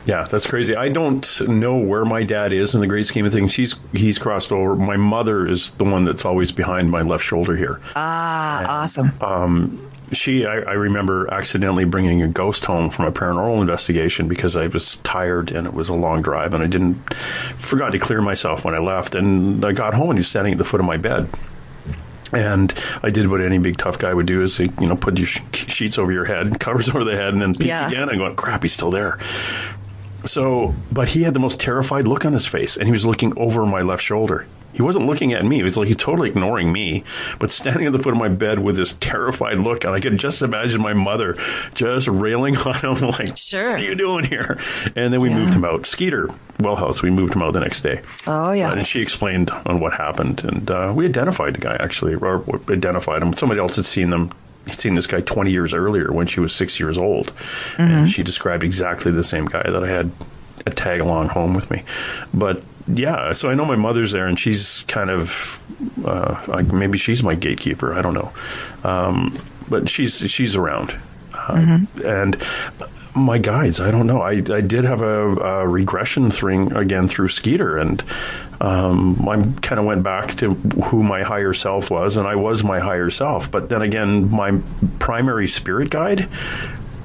Yeah, that's crazy. I don't know where my dad is in the great scheme of things. He's crossed over. My mother is the one that's always behind my left shoulder here. Awesome. I remember accidentally bringing a ghost home from a paranormal investigation because I was tired and it was a long drive, and I forgot to clear myself when I left. And I got home and he was standing at the foot of my bed. And I did what any big tough guy would do, is, put your sheets over your head, covers over the head, and then peek again. And go, crap, he's still there. So, but he had the most terrified look on his face, and he was looking over my left shoulder. He wasn't looking at me. He was like, he's totally ignoring me, but standing at the foot of my bed with this terrified look. And I could just imagine my mother just railing on him like, sure, what are you doing here? And then we moved him out. Skeeter Wellhouse, we moved him out the next day. Oh, yeah. And she explained on what happened. And we identified the guy, actually, or identified him. Somebody else had seen them. He'd seen this guy 20 years earlier when she was 6 years old. Mm-hmm. And she described exactly the same guy that I had a tag along home with me. But yeah, so I know my mother's there, and she's kind of maybe she's my gatekeeper. I don't know, but she's around. And my guides, I don't know. I did have a regression thing again through Skeeter, and I kind of went back to who my higher self was, and I was my higher self. But then again, my primary spirit guide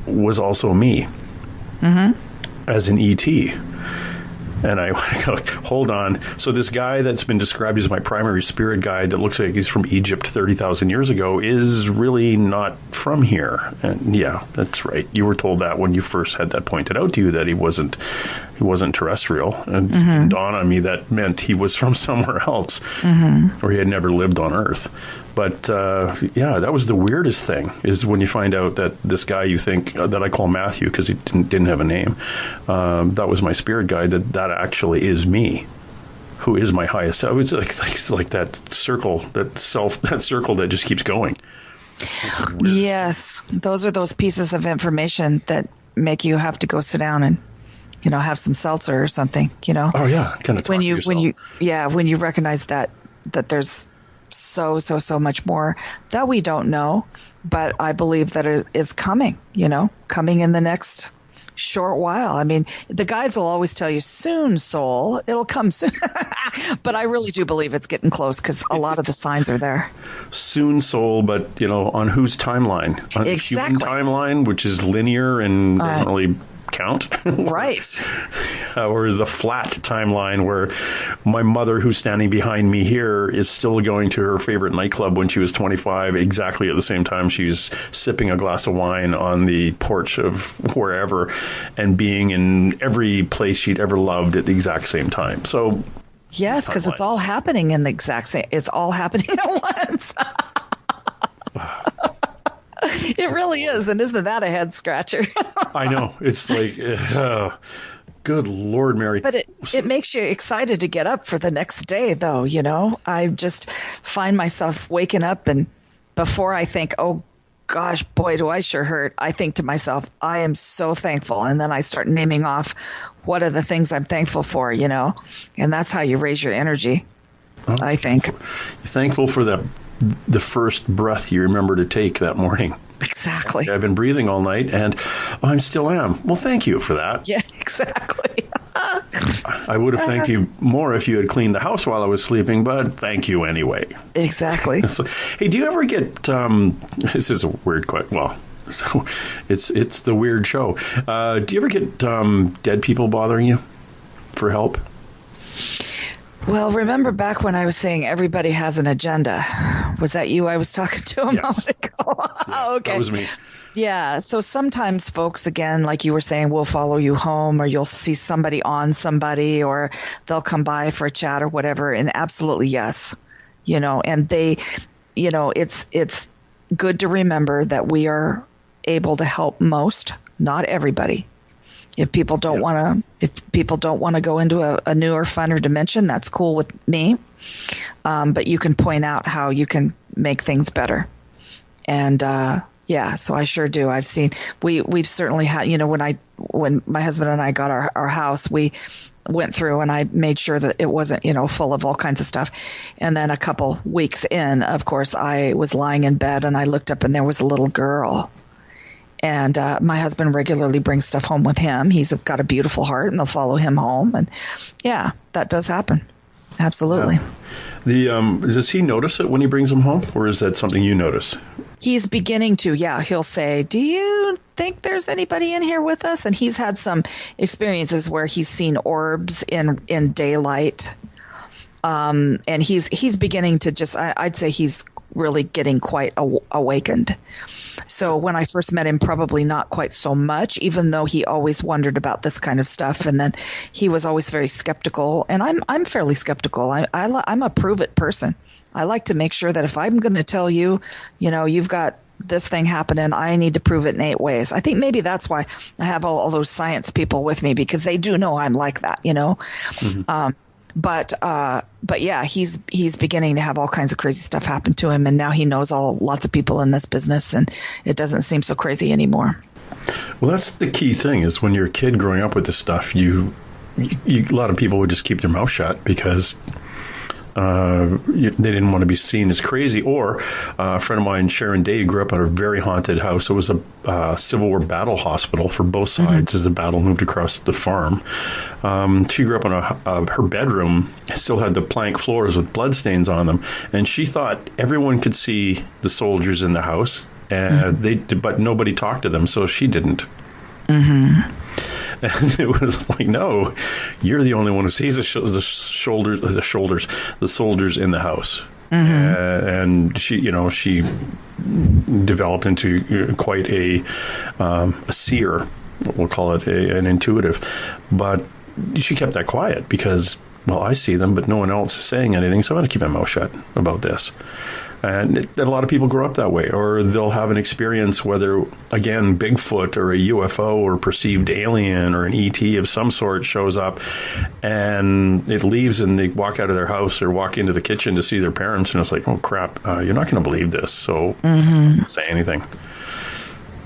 was also me, as an ET. And I like, hold on. So this guy that's been described as my primary spirit guide that looks like he's from Egypt 30,000 years ago is really not from here. And yeah, that's right. You were told that when you first had that pointed out to you, that he wasn't terrestrial. And it didn't dawn on me that meant he was from somewhere else, or he had never lived on Earth. But yeah, that was the weirdest thing, is when you find out that this guy you think, that I call Matthew because he didn't have a name, that was my spirit guide, that actually is me, who is my highest self. It's like that circle, that circle that just keeps going. Yes, those are those pieces of information that make you have to go sit down and, have some seltzer or something, Oh yeah, kind of when you recognize that there's so much more that we don't know, but I believe that it is coming in the next short while. I mean, the guides will always tell you soon, soul, it'll come soon. But I really do believe it's getting close, because a lot of the signs are there. Soon, soul, but on whose timeline? On exactly. Human timeline, which is linear and doesn't really count. Right. Or the flat timeline where my mother, who's standing behind me here, is still going to her favorite nightclub when she was 25, exactly at the same time she's sipping a glass of wine on the porch of wherever, and being in every place she'd ever loved at the exact same time. So yes, because it's all happening in the exact same, it's all happening at once. It really is. And isn't that a head scratcher? I know. It's like, good Lord, Mary. But it makes you excited to get up for the next day, though, I just find myself waking up, and before I think, oh, gosh, boy, do I sure hurt, I think to myself, I am so thankful. And then I start naming off what are the things I'm thankful for, and that's how you raise your energy, I think. You're thankful for the first breath you remember to take that morning. Exactly. I've been breathing all night, and I still am. Well, thank you for that. Yeah, exactly. I would have thanked you more if you had cleaned the house while I was sleeping, but thank you anyway. Exactly. So, hey, do you ever get, this is a weird question, well, so it's the weird show. Do you ever get dead people bothering you for help? Well, remember back when I was saying everybody has an agenda? Was that you I was talking to a moment ago? Yeah, okay. That was me. Yeah. So sometimes folks, again, like you were saying, will follow you home, or you'll see somebody on somebody, or they'll come by for a chat or whatever. And absolutely, yes. And they, it's good to remember that we are able to help most, not everybody. If people don't want to go into a newer, funner dimension, that's cool with me. But you can point out how you can make things better. And Yeah, so I sure do. I've seen we've certainly had, when my husband and I got our house, we went through and I made sure that it wasn't, full of all kinds of stuff. And then a couple weeks in, of course, I was lying in bed and I looked up and there was a little girl. And my husband regularly brings stuff home with him. He's got a beautiful heart and they'll follow him home. And yeah, that does happen. Absolutely. Yeah. Does he notice it when he brings them home, or is that something you notice? He's beginning to, yeah. He'll say, "Do you think there's anybody in here with us?" And he's had some experiences where he's seen orbs in daylight. And he's beginning to just, I'd say he's really getting quite awakened. So when I first met him, probably not quite so much, even though he always wondered about this kind of stuff. And then he was always very skeptical. And I'm fairly skeptical. I'm a prove it person. I like to make sure that if I'm going to tell you, you've got this thing happening, I need to prove it in 8 ways. I think maybe that's why I have all those science people with me, because they do know I'm like that, Mm-hmm. But yeah, he's beginning to have all kinds of crazy stuff happen to him, and now he knows lots of people in this business, and it doesn't seem so crazy anymore. Well, that's the key thing, is when you're a kid growing up with this stuff, a lot of people would just keep their mouth shut because they didn't want to be seen as crazy. Or a friend of mine, Sharon Day, grew up in a very haunted house. It was a Civil War battle hospital for both sides as the battle moved across the farm. She grew up in her bedroom still had the plank floors with bloodstains on them, and she thought everyone could see the soldiers in the house, and but nobody talked to them, so she didn't. Mm-hmm. And it was like, no, you're the only one who sees the soldiers in the house. Mm-hmm. And she developed into quite a seer, we'll call it an intuitive. But she kept that quiet because, well, I see them, but no one else is saying anything, so I'm going to keep my mouth shut about this. And a lot of people grow up that way, or they'll have an experience, whether, again, Bigfoot or a UFO or perceived alien or an ET of some sort shows up, and it leaves and they walk out of their house or walk into the kitchen to see their parents, and it's like, oh, crap, you're not going to believe this, so don't say anything.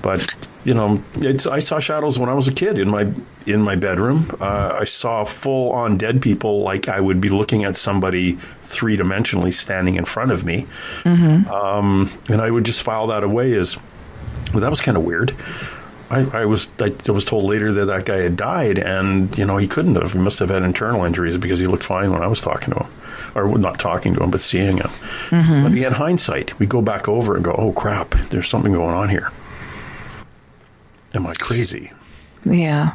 But, I saw shadows when I was a kid in my bedroom. I saw full-on dead people, like I would be looking at somebody three-dimensionally standing in front of me. Mm-hmm. And I would just file that away as, well, that was kind of weird. I was told later that guy had died, and, he couldn't have. He must have had internal injuries because he looked fine when I was talking to him. Or not talking to him, but seeing him. Mm-hmm. But in hindsight, we go back over and go, oh, crap, there's something going on here. Am I crazy? Yeah.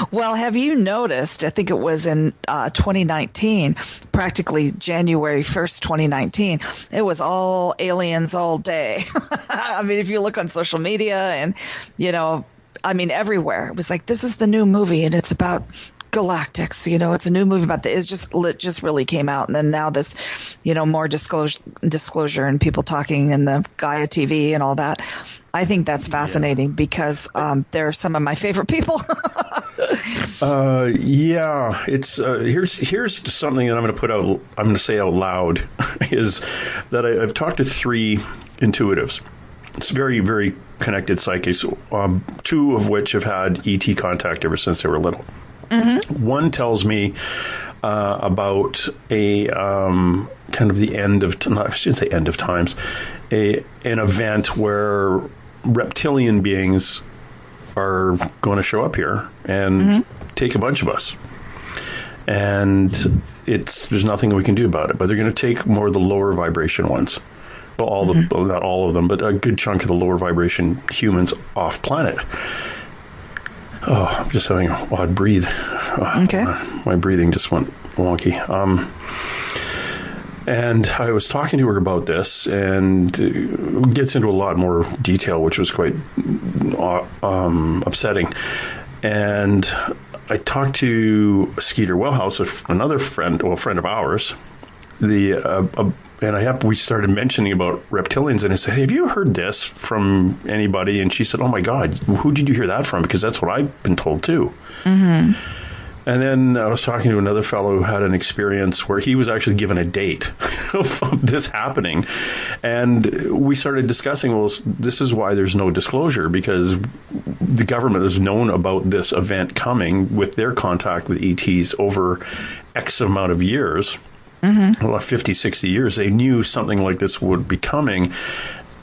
Well, have you noticed, I think it was in 2019, practically January 1st, 2019, it was all aliens all day. I mean, if you look on social media and, everywhere, it was like, this is the new movie and it's about galactics, it's a new movie about it just really came out. And then now this, more disclosure and people talking in the Gaia TV and all that. I think that's fascinating because they're some of my favorite people. Yeah, it's here's something that I'm going to put out. I'm going to say out loud is that I've talked to 3 intuitives. It's very, very connected psychics. 2 of which have had ET contact ever since they were little. Mm-hmm. One tells me about a kind of the end of, I shouldn't say end of times, an event where reptilian beings are going to show up here and take a bunch of us. And there's nothing we can do about it, but they're going to take more of the lower vibration ones. Well, not all of them, but a good chunk of the lower vibration humans off planet. Oh, I'm just having a odd breathe. Okay. My breathing just went wonky. And I was talking to her about this, and gets into a lot more detail, which was quite upsetting. And I talked to Skeeter Wellhouse, another friend, a friend of ours. We started mentioning about reptilians, and I said, hey, have you heard this from anybody? And she said, oh my God, who did you hear that from? Because that's what I've been told too. Mm-hmm. And then I was talking to another fellow who had an experience where he was actually given a date of this happening. And we started discussing, well, this is why there's no disclosure, because the government has known about this event coming with their contact with ETs over X amount of years, 50, 60 years. They knew something like this would be coming.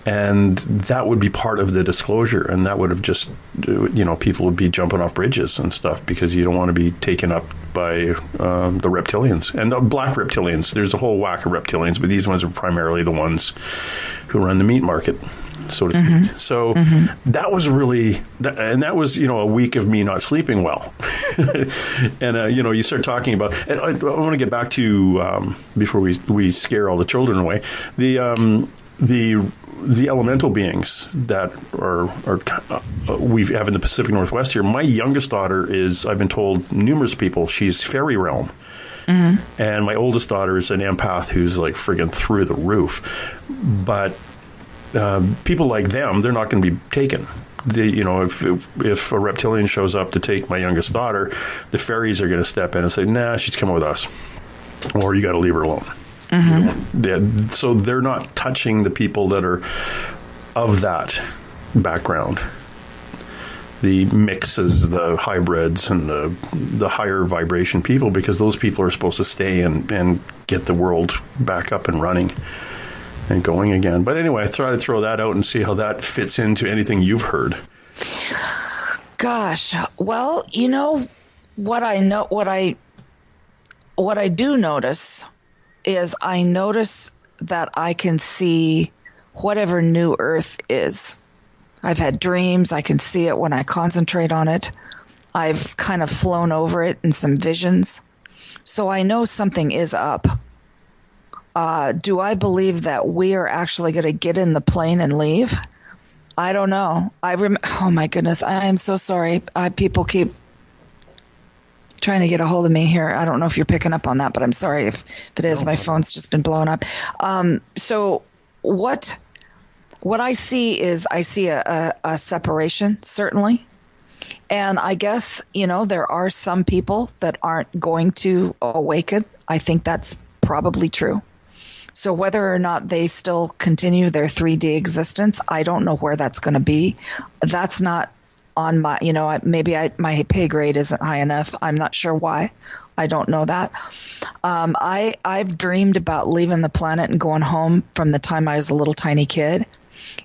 And that would be part of the disclosure. And that would have just, people would be jumping off bridges and stuff because you don't want to be taken up by the reptilians. And the black reptilians, there's a whole whack of reptilians, but these ones are primarily the ones who run the meat market, so to speak. So that was really, that was, a week of me not sleeping well. And, you start talking about, and I want to get back to, before we scare all the children away, the elemental beings that we have in the Pacific Northwest here. My youngest daughter is, I've been told numerous people, she's fairy realm. And my oldest daughter is an empath who's like friggin' through the roof. But people like them, they're not going to be taken. If a reptilian shows up to take my youngest daughter, the fairies are going to step in and say, nah, she's coming with us. Or you got to leave her alone. So they're not touching the people that are of that background. The mixes, the hybrids, and the higher vibration people, because those people are supposed to stay and get the world back up and running and going again. But anyway, I try to throw that out and see how that fits into anything you've heard. Gosh, well, what I do notice is I notice that I can see whatever new earth is. I've had dreams. I can see it when I concentrate on it. I've kind of flown over it in some visions. So I know something is up. Do I believe that we are actually going to get in the plane and leave? I don't know. Oh my goodness. I am so sorry. People keep trying to get a hold of me here. I don't know if you're picking up on that, but I'm sorry if it is. My phone's just been blowing up. So what I see is a separation, certainly. And I guess, there are some people that aren't going to awaken. I think that's probably true. So whether or not they still continue their 3D existence, I don't know where that's going to be. That's not on my, my pay grade isn't high enough. I'm not sure why. I don't know that. I've dreamed about leaving the planet and going home from the time I was a little tiny kid.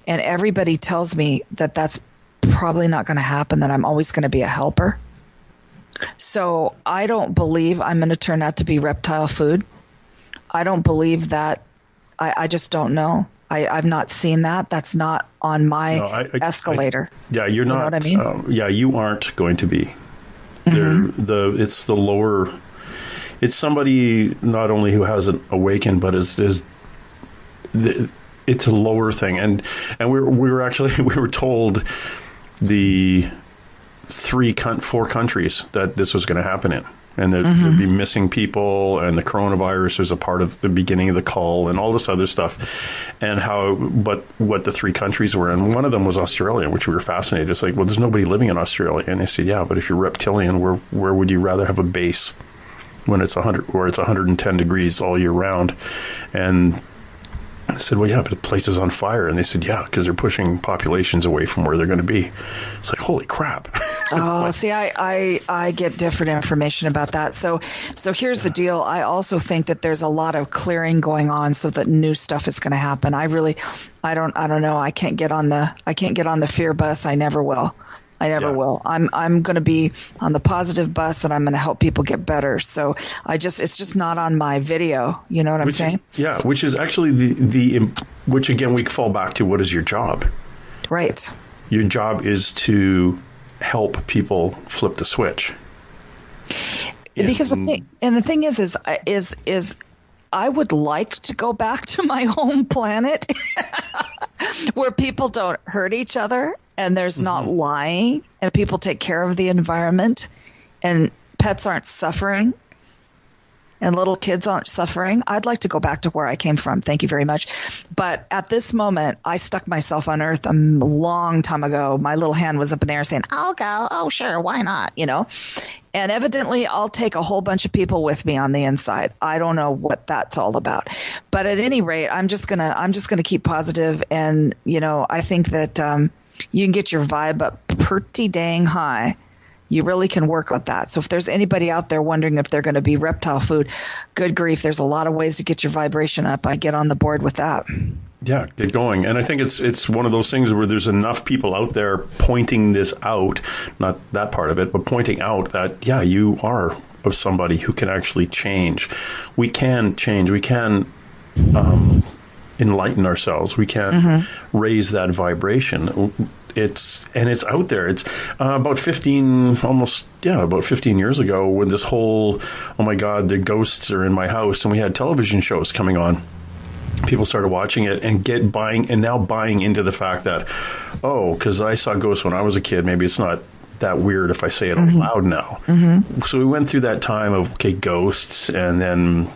And everybody tells me that that's probably not going to happen, that I'm always going to be a helper. So I don't believe I'm going to turn out to be reptile food. I don't believe that. I just don't know. I've not seen that. That's not on my escalator. You're not. You know what I mean? You aren't going to be. It's the lower. It's somebody not only who hasn't awakened, but it's a lower thing. And we were told the 4 countries that this was going to happen in. And there'd be missing people, and the coronavirus was a part of the beginning of the call, and all this other stuff, and what the 3 countries were. And one of them was Australia, which we were fascinated. It's like, well, there's nobody living in Australia. And I said, yeah, but if you're reptilian, where would you rather have a base when it's 110 degrees all year round? And I said, well, yeah, but the place is on fire. And they said, yeah, because they're pushing populations away from where they're going to be. It's like, holy crap. Oh, see, I get different information about that. So here's the deal. I also think that there's a lot of clearing going on so that new stuff is going to happen. I don't know. I can't get on the fear bus. I never will. Will. I'm going to be on the positive bus, and I'm going to help people get better. So it's just not on my video. You know what I'm saying? Yeah, which is actually which again, we fall back to, what is your job? Right. Your job is to help people flip the switch. Because the thing is I would like to go back to my home planet where people don't hurt each other, and there's not lying, and people take care of the environment, and pets aren't suffering, and little kids aren't suffering, I'd like to go back to where I came from. Thank you very much. But at this moment, I stuck myself on Earth a long time ago. My little hand was up in the air saying, I'll go. Oh, sure. Why not? And evidently, I'll take a whole bunch of people with me on the inside. I don't know what that's all about, but at any rate, I'm just gonna keep positive, and I think that you can get your vibe up pretty dang high. You really can work with that. So if there's anybody out there wondering if they're going to be reptile food, good grief, there's a lot of ways to get your vibration up. I get on the board with that. Yeah, get going. And I think it's one of those things where there's enough people out there pointing this out, not that part of it, but pointing out that, yeah, you are of somebody who can actually change. We can change. We can enlighten ourselves. We can raise that vibration. It's out there. It's about 15 years ago when this whole, oh my God, the ghosts are in my house, and we had television shows coming on. People started watching it and buying into the fact that, because I saw ghosts when I was a kid, maybe it's not that weird if I say it out loud now. So we went through that time of, ghosts, and then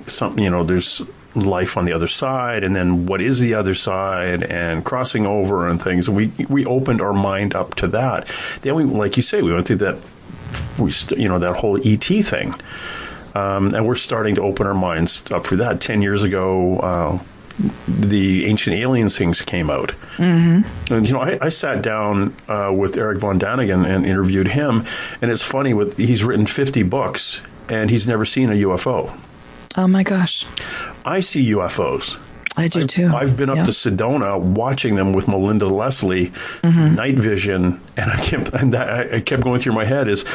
there's life on the other side, and then what is the other side, and crossing over and things. And we opened our mind up to that. Then we, like you say, we went through that, that whole ET thing. And we're starting to open our minds up for that. 10 years ago, the Ancient Aliens things came out. And, I sat down with Eric Von Daniken and interviewed him. And it's funny, he's written 50 books, and he's never seen a UFO. Oh, my gosh. I see UFOs. I do, too. I've been up to Sedona watching them with Melinda Leslie, night vision, and I kept going through my head is,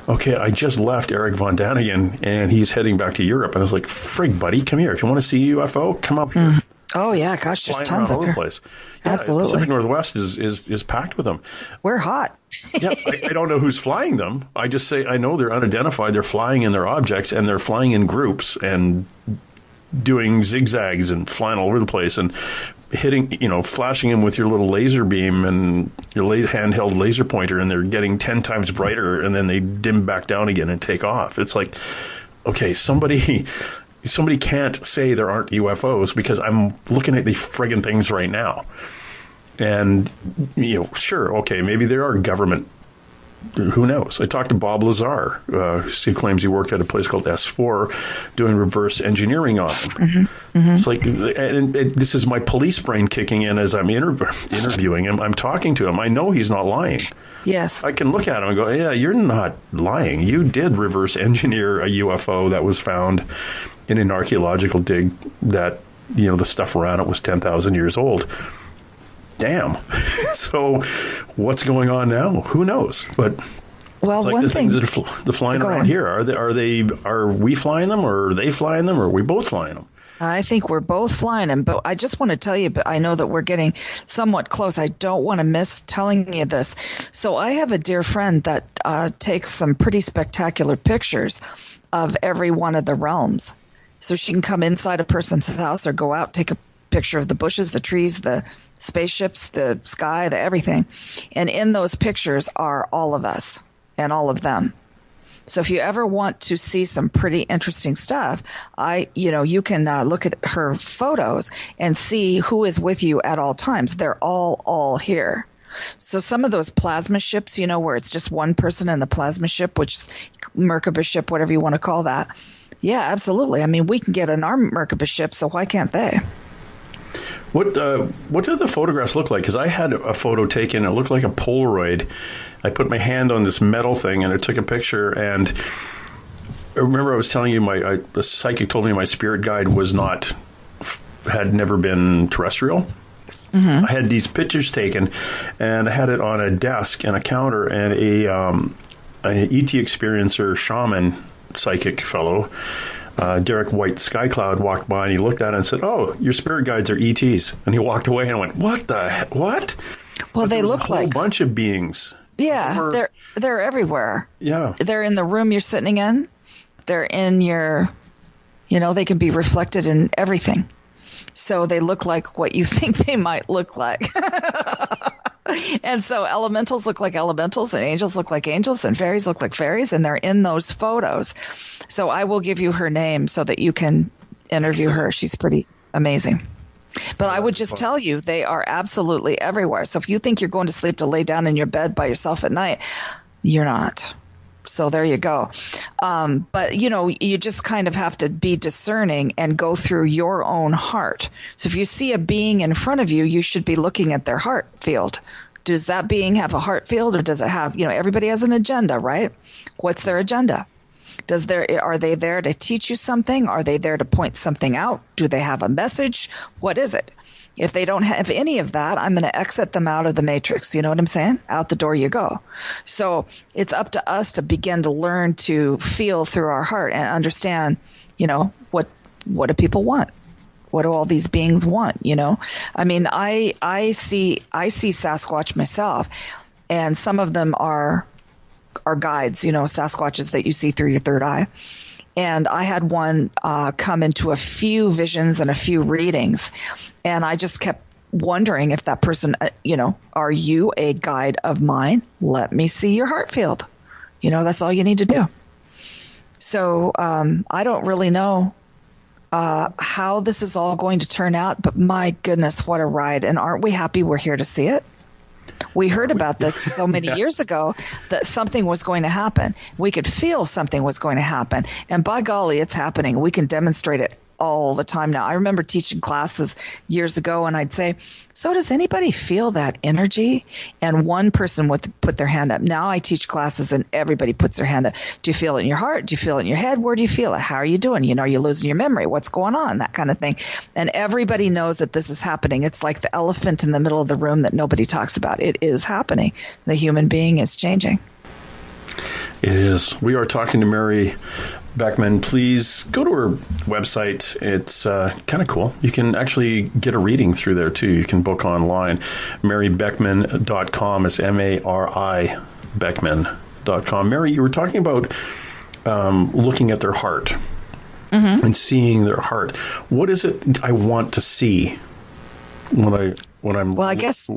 okay, I just left Eric Von Daniken, and he's heading back to Europe. And I was like, frig, buddy, come here. If you want to see a UFO, come up here. Oh, yeah, gosh, there's tons up here. Place. Absolutely. The Pacific Northwest is packed with them. We're hot. I don't know who's flying them. I just say I know they're unidentified. They're flying in their objects, and they're flying in groups and doing zigzags and flying all over the place and hitting, flashing them with your little laser beam and your handheld laser pointer, and they're getting 10 times brighter, and then they dim back down again and take off. It's like, okay, somebody can't say there aren't UFOs, because I'm looking at the friggin' things right now. And, sure, okay, maybe there are government. Who knows? I talked to Bob Lazar. He claims he worked at a place called S4 doing reverse engineering on them. It's like, and this is my police brain kicking in as I'm interviewing him. I'm talking to him. I know he's not lying. Yes. I can look at him and go, yeah, you're not lying. You did reverse engineer a UFO that was found in an archaeological dig that, the stuff around it was 10,000 years old. Damn. So what's going on now? Who knows? But well, one thing that are flying around here, are we flying them, or are they flying them, or are we both flying them? I think we're both flying them, but I just want to tell you, but I know that we're getting somewhat close. I don't want to miss telling you this. So I have a dear friend that takes some pretty spectacular pictures of every one of the realms. So she can come inside a person's house or go out, take a picture of the bushes, the trees, the spaceships, the sky, the everything. And in those pictures are all of us and all of them. So if you ever want to see some pretty interesting stuff, you can look at her photos and see who is with you at all times. They're all here. So some of those plasma ships, where it's just one person in the plasma ship, which is Merkaba ship, whatever you want to call that. Yeah, absolutely. I mean, we can get an armed Merkaba ship, so why can't they? What does the photographs look like? Because I had a photo taken. It looked like a Polaroid. I put my hand on this metal thing, and it took a picture. And I remember I was telling you, the psychic told me my spirit guide had never been terrestrial. I had these pictures taken, and I had it on a desk and a counter, and an ET experiencer shaman psychic fellow, Derek White Skycloud, walked by, and he looked at it and said, "Oh, your spirit guides are ETs." And he walked away and went, "What the heck? What?" Well, they look like a bunch of beings. Yeah, they're everywhere. Yeah, they're in the room you're sitting in. They're in your, they can be reflected in everything. So they look like what you think they might look like. And so elementals look like elementals, and angels look like angels, and fairies look like fairies, and they're in those photos. So I will give you her name so that you can interview her. She's pretty amazing. But I would just tell you, they are absolutely everywhere. So if you think you're going to sleep to lay down in your bed by yourself at night, you're not. So there you go. But, you just kind of have to be discerning and go through your own heart. So if you see a being in front of you, you should be looking at their heart field. Does that being have a heart field, or does it have, everybody has an agenda, right? What's their agenda? Are they there to teach you something? Are they there to point something out? Do they have a message? What is it? If they don't have any of that, I'm going to exit them out of the matrix. You know what I'm saying? Out the door you go. So it's up to us to begin to learn to feel through our heart and understand, what do people want? What do all these beings want? I mean, I see Sasquatch myself, and some of them are guides, Sasquatches that you see through your third eye. And I had one come into a few visions and a few readings. And I just kept wondering if that person, are you a guide of mine? Let me see your heart field. That's all you need to do. So I don't really know how this is all going to turn out, but my goodness, what a ride. And aren't we happy we're here to see it? We heard about this so many years ago that something was going to happen. We could feel something was going to happen. And by golly, it's happening. We can demonstrate it all the time now. I remember teaching classes years ago, and I'd say, so does anybody feel that energy? And one person would put their hand up. Now I teach classes and everybody puts their hand up. Do you feel it in your heart? Do you feel it in your head? Where do you feel it? How are you doing? Are you losing your memory? What's going on? That kind of thing. And everybody knows that this is happening. It's like the elephant in the middle of the room that nobody talks about. It is happening. The human being is changing. It is. We are talking to Mari Beckman. Please go to her website. It's kind of cool. You can actually get a reading through there, too. You can book online. MariBeckman.com. It's MARI Beckman.com. Mari, you were talking about looking at their heart and seeing their heart. What is it I want to see when I ask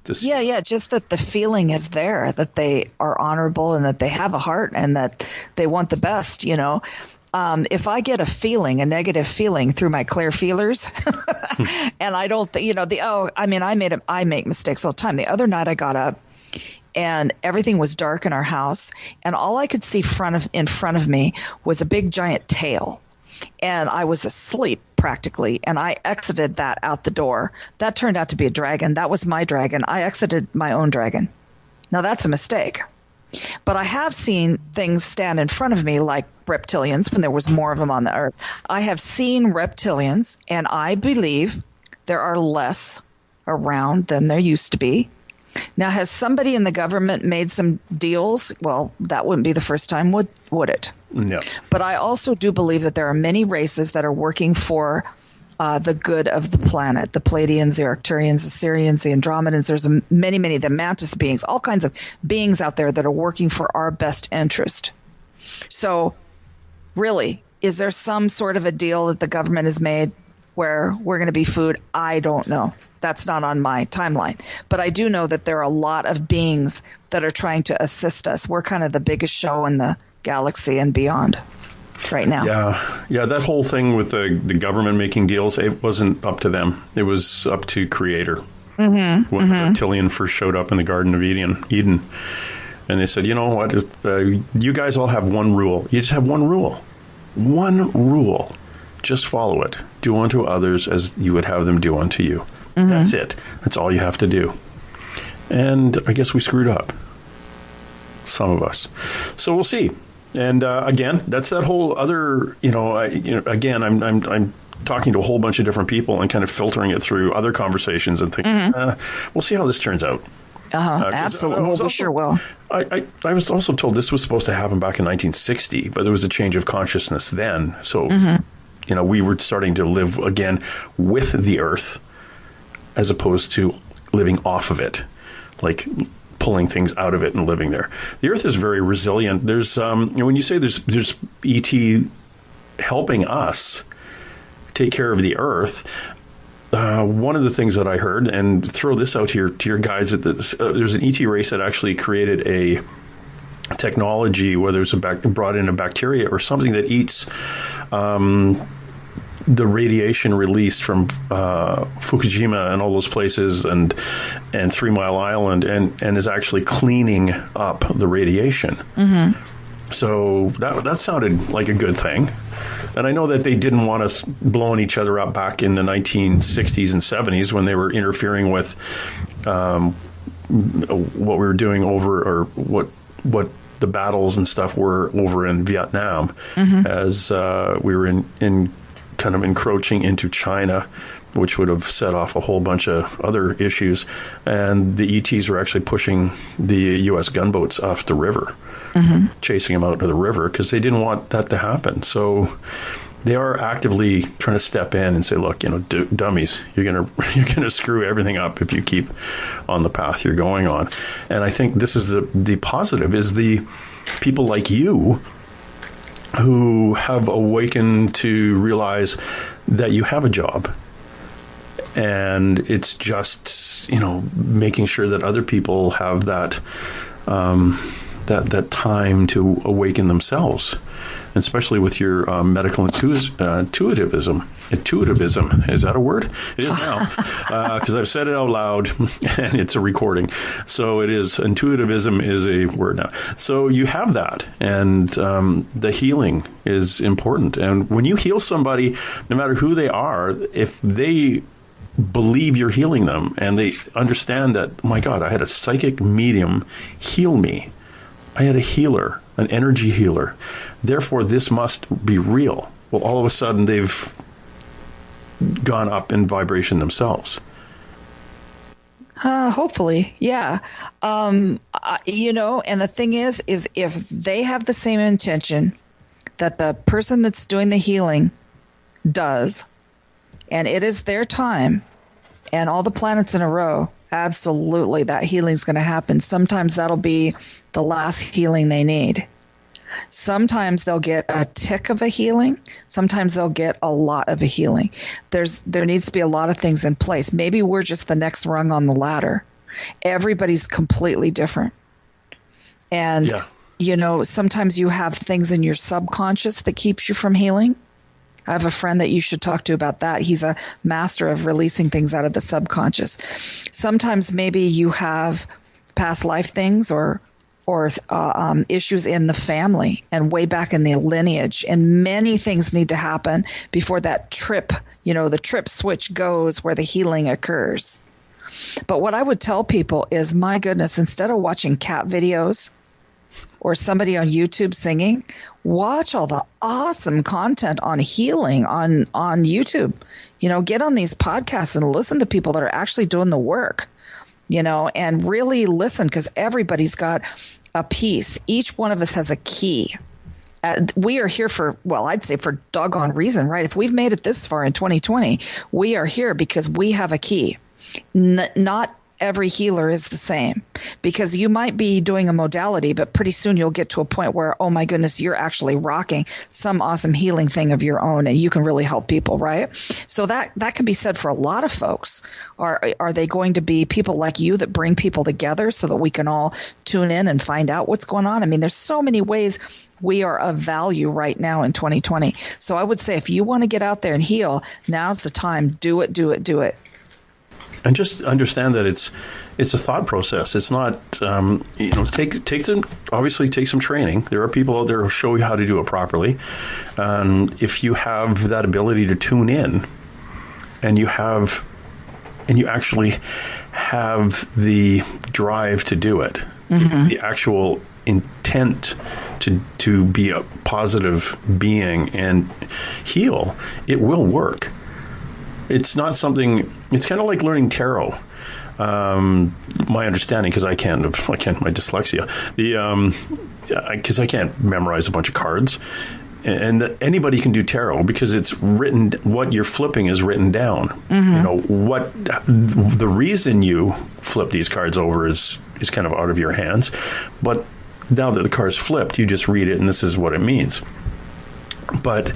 to see? Just that the feeling is there, that they are honorable and that they have a heart and that they want the best, If I get a negative feeling through my clear feelers, and I don't I make mistakes all the time. The other night I got up and everything was dark in our house, and all I could see in front of me was a big giant tail. And I was asleep practically, and I exited that out the door. That turned out to be a dragon. That was my dragon. I exited my own dragon. Now that's a mistake. But I have seen things stand in front of me like reptilians when there was more of them on the earth. I have seen reptilians, and I believe there are less around than there used to be. Now, has somebody in the government made some deals? Well, that wouldn't be the first time, would it? No. But I also do believe that there are many races that are working for the good of the planet. The Pleiadians, the Arcturians, the Sirians, the Andromedans. There's many, the Mantis beings, all kinds of beings out there that are working for our best interest. So, really, is there some sort of a deal that the government has made where we're going to be food? I don't know. That's not on my timeline. But I do know that there are a lot of beings that are trying to assist us. We're kind of the biggest show in the galaxy and beyond right now. Yeah, that whole thing with the government making deals, it wasn't up to them. It was up to Creator. When the reptilian first showed up in the Garden of Eden. And they said, you know what, if, you guys all have one rule. You just have one rule. One rule. Just follow it. Do unto others as you would have them do unto you. That's it. That's all you have to do. And I guess we screwed up. Some of us. So we'll see. And again, that's that whole other, again, I'm talking to a whole bunch of different people and kind of filtering it through other conversations and thinking, we'll see how this turns out. Absolutely. We sure will. I was also told this was supposed to happen back in 1960, but there was a change of consciousness then. So, we were starting to live again with the earth as opposed to living off of it, like pulling things out of it and living there. The earth is very resilient. There's, when you say there's ET helping us take care of the earth, one of the things that I heard, and throw this out here to your guys, that there's an ET race that actually created a technology, whether it's brought in a bacteria or something that eats the radiation released from Fukushima and all those places, and 3 Mile Island, and is actually cleaning up the radiation. Mm-hmm. So that sounded like a good thing. And I know that they didn't want us blowing each other up back in the 1960s and 70s when they were interfering with what we were doing over, or what the battles and stuff were over in Vietnam, as we were in kind of encroaching into China, which would have set off a whole bunch of other issues. And the ETs were actually pushing the U.S. gunboats off the river, chasing them out to the river, because they didn't want that to happen. So they are actively trying to step in and say, look, dummies, you're gonna screw everything up if you keep on the path you're going on. And I think this is the positive, is the people like you who have awakened to realize that you have a job. And it's just, making sure that other people have that that time to awaken themselves, and especially with your medical intuitivism. Intuitivism, is that a word? It is now, because I've said it out loud, and it's a recording. So it is. Intuitivism is a word now. So you have that, and the healing is important. And when you heal somebody, no matter who they are, if they believe you're healing them, and they understand that, oh my God, I had a psychic medium heal me. I had a healer, an energy healer. Therefore, this must be real. Well, all of a sudden, they've gone up in vibration themselves. Hopefully, yeah. And the thing is if they have the same intention that the person that's doing the healing does, and it is their time, and all the planets in a row, absolutely, that healing is going to happen. Sometimes that'll be the last healing they need. Sometimes they'll get a tick of a healing. Sometimes they'll get a lot of a healing. There needs to be a lot of things in place. Maybe we're just the next rung on the ladder. Everybody's completely different. And, sometimes you have things in your subconscious that keeps you from healing. I have a friend that you should talk to about that. He's a master of releasing things out of the subconscious. Sometimes maybe you have past life things or issues in the family and way back in the lineage. And many things need to happen before that trip, the trip switch goes where the healing occurs. But what I would tell people is, my goodness, instead of watching cat videos or somebody on YouTube singing, watch all the awesome content on healing on YouTube. Get on these podcasts and listen to people that are actually doing the work, and really listen, because everybody's got a piece. Each one of us has a key. We are here for, I'd say for doggone reason, right? If we've made it this far in 2020, we are here because we have a key. Not every healer is the same, because you might be doing a modality, but pretty soon you'll get to a point where, oh my goodness, you're actually rocking some awesome healing thing of your own, and you can really help people, right? So that can be said for a lot of folks. Are they going to be people like you that bring people together so that we can all tune in and find out what's going on? I mean, there's so many ways we are of value right now in 2020. So I would say, if you want to get out there and heal, now's the time. Do it, do it, do it. And just understand that it's a thought process. It's not, take some training. There are people out there who show you how to do it properly. If you have that ability to tune in, and you actually have the drive to do it, the actual intent to be a positive being and heal, it will work. It's not something. It's kind of like learning tarot. My understanding, because I can't. My dyslexia. Because I can't memorize a bunch of cards, and anybody can do tarot because it's written. What you're flipping is written down. What the reason you flip these cards over is kind of out of your hands, but now that the card's flipped, you just read it, and this is what it means. But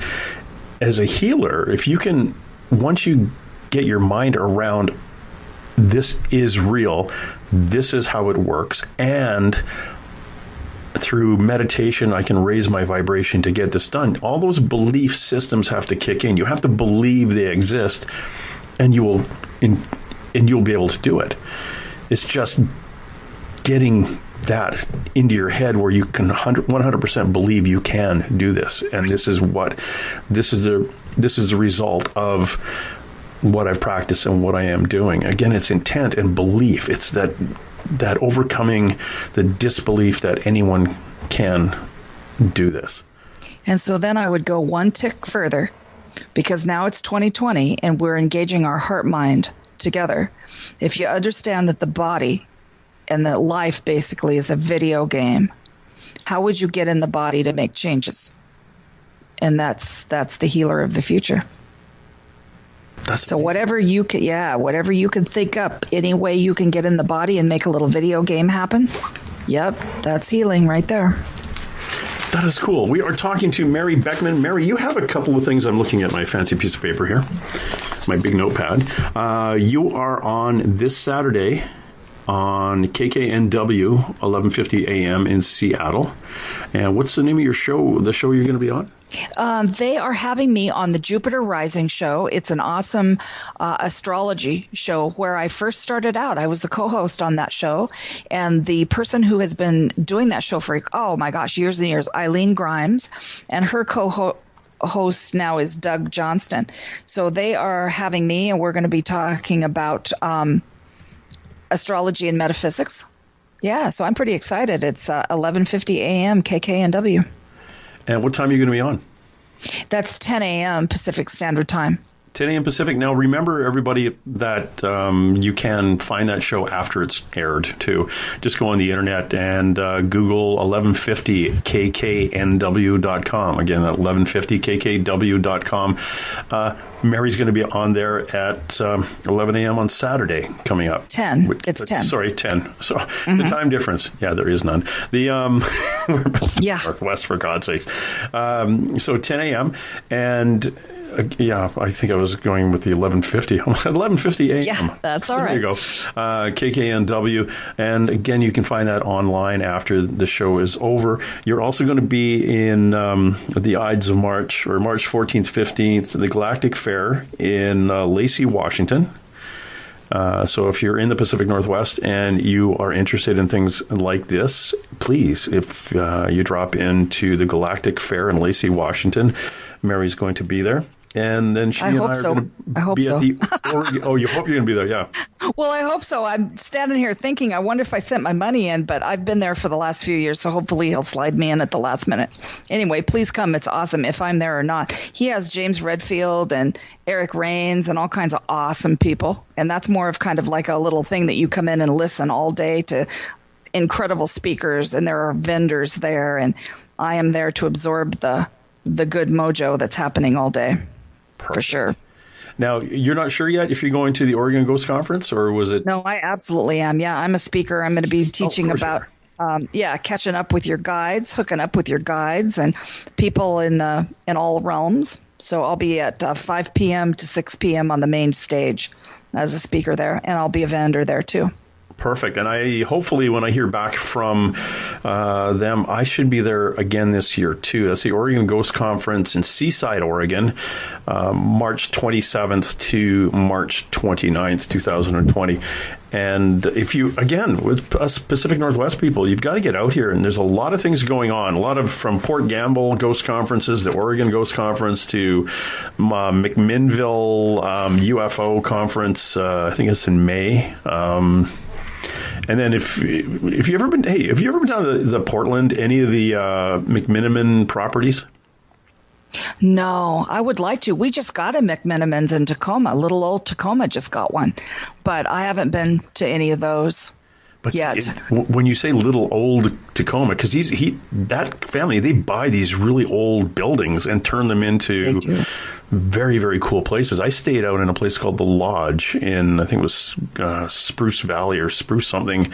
as a healer, if you can. Once you get your mind around this is real, this is how it works, and through meditation, I can raise my vibration to get this done. All those belief systems have to kick in. You have to believe they exist, and you'll be able to do it. It's just getting that into your head where you can 100% believe you can do this, and this is the result of what I've practiced and what I am doing. Again, it's intent and belief. It's that overcoming the disbelief that anyone can do this. And so then I would go one tick further, because now it's 2020 and we're engaging our heart mind together. If you understand that the body and that life basically is a video game, how would you get in the body to make changes? And that's the healer of the future. So whatever you can think up, any way you can get in the body and make a little video game happen. Yep, that's healing right there. That is cool. We are talking to Mari Beckman. Mari, you have a couple of things. I'm looking at my fancy piece of paper here, my big notepad. You are on this Saturday on KKNW, 1150 AM in Seattle. And what's the name of your show, the show you're going to be on? They are having me on the Jupiter Rising show. It's an awesome astrology show where I first started out. I was the co-host on that show. And the person who has been doing that show for, oh my gosh, years and years, Eileen Grimes, and her co-host now is Doug Johnston. So they are having me, and we're going to be talking about astrology and metaphysics. Yeah, so I'm pretty excited. It's 11:50 a.m. KKNW. And what time are you going to be on? That's 10 a.m. Pacific Standard Time. 10 a.m. Pacific. Now, remember, everybody, that you can find that show after it's aired, too. Just go on the internet and Google 1150kknw.com. Again, 1150kkw.com. Mary's going to be on there at 11 a.m. on Saturday coming up. 10. It's 10. Sorry, 10. So the time difference, there is none. The we're Northwest, for God's sakes. So 10 a.m. and I think I was going with the 11:50. 11:50 a.m. Yeah, that's all right. There you go. KKNW. And again, you can find that online after the show is over. You're also going to be in the Ides of March, or March 14th, 15th, the Galactic Fair in Lacey, Washington. So if you're in the Pacific Northwest and you are interested in things like this, please, if you drop into the Galactic Fair in Lacey, Washington, Mary's going to be there. And then she and I are going to be at the Oregon. Oh, you hope you're going to be there, yeah. Well, I hope so. I'm standing here thinking, I wonder if I sent my money in, but I've been there for the last few years, so hopefully he'll slide me in at the last minute. Anyway, please come. It's awesome if I'm there or not. He has James Redfield and Eric Rains and all kinds of awesome people, and that's more of kind of like a little thing that you come in and listen all day to incredible speakers, and there are vendors there, and I am there to absorb the good mojo that's happening all day. Perfect. For sure. Now, you're not sure yet if you're going to the Oregon Ghost Conference, or was it? No, I absolutely am. Yeah, I'm a speaker. I'm going to be teaching about, catching up with your guides, hooking up with your guides and people in all realms. So I'll be at 5 p.m. to 6 p.m. on the main stage as a speaker there, and I'll be a vendor there too. Perfect. And I hopefully, when I hear back from them, I should be there again this year, too. That's the Oregon Ghost Conference in Seaside, Oregon, March 27th to March 29th, 2020. And if you, again, with us Pacific Northwest people, you've got to get out here. And there's a lot of things going on. A lot of, from Port Gamble Ghost Conferences, the Oregon Ghost Conference, to McMinnville UFO Conference. I think it's in May. And then if you ever been, have you ever been down to the Portland, any of the McMiniman properties? No, I would like to. We just got a McMinimans in Tacoma. Little old Tacoma just got one, but I haven't been to any of those. But when you say little old Tacoma, because that family, they buy these really old buildings and turn them into very, very cool places. I stayed out in a place called The Lodge in, I think it was Spruce Valley or Spruce something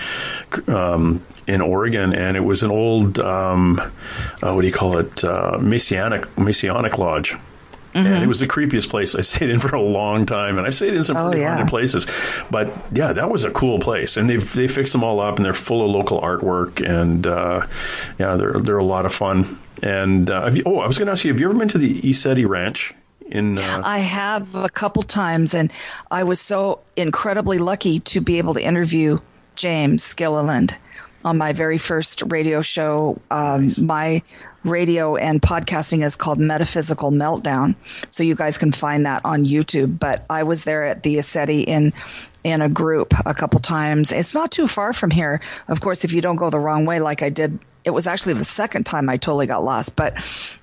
in Oregon. And it was an old, Messianic lodge. And it was the creepiest place I stayed in for a long time. And I've stayed in some pretty haunted places. But, yeah, that was a cool place. And they fixed them all up, and they're full of local artwork. And, they're a lot of fun. And, I was going to ask you, have you ever been to the ECETI Ranch? I have a couple times, and I was so incredibly lucky to be able to interview James Gilliland on my very first radio show. My radio and podcasting is called Metaphysical Meltdown, so you guys can find that on YouTube. But I was there at the ECETI in a group a couple times. It's not too far from here. Of course, if you don't go the wrong way like I did, it was actually the second time I totally got lost. But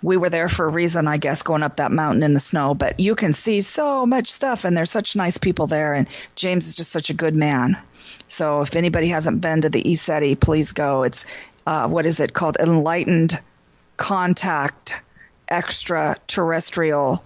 we were there for a reason, I guess, going up that mountain in the snow. But you can see so much stuff, and there's such nice people there. And James is just such a good man. So if anybody hasn't been to the ECETI, please go. It's, what is it called? Enlightened Contact Extraterrestrial.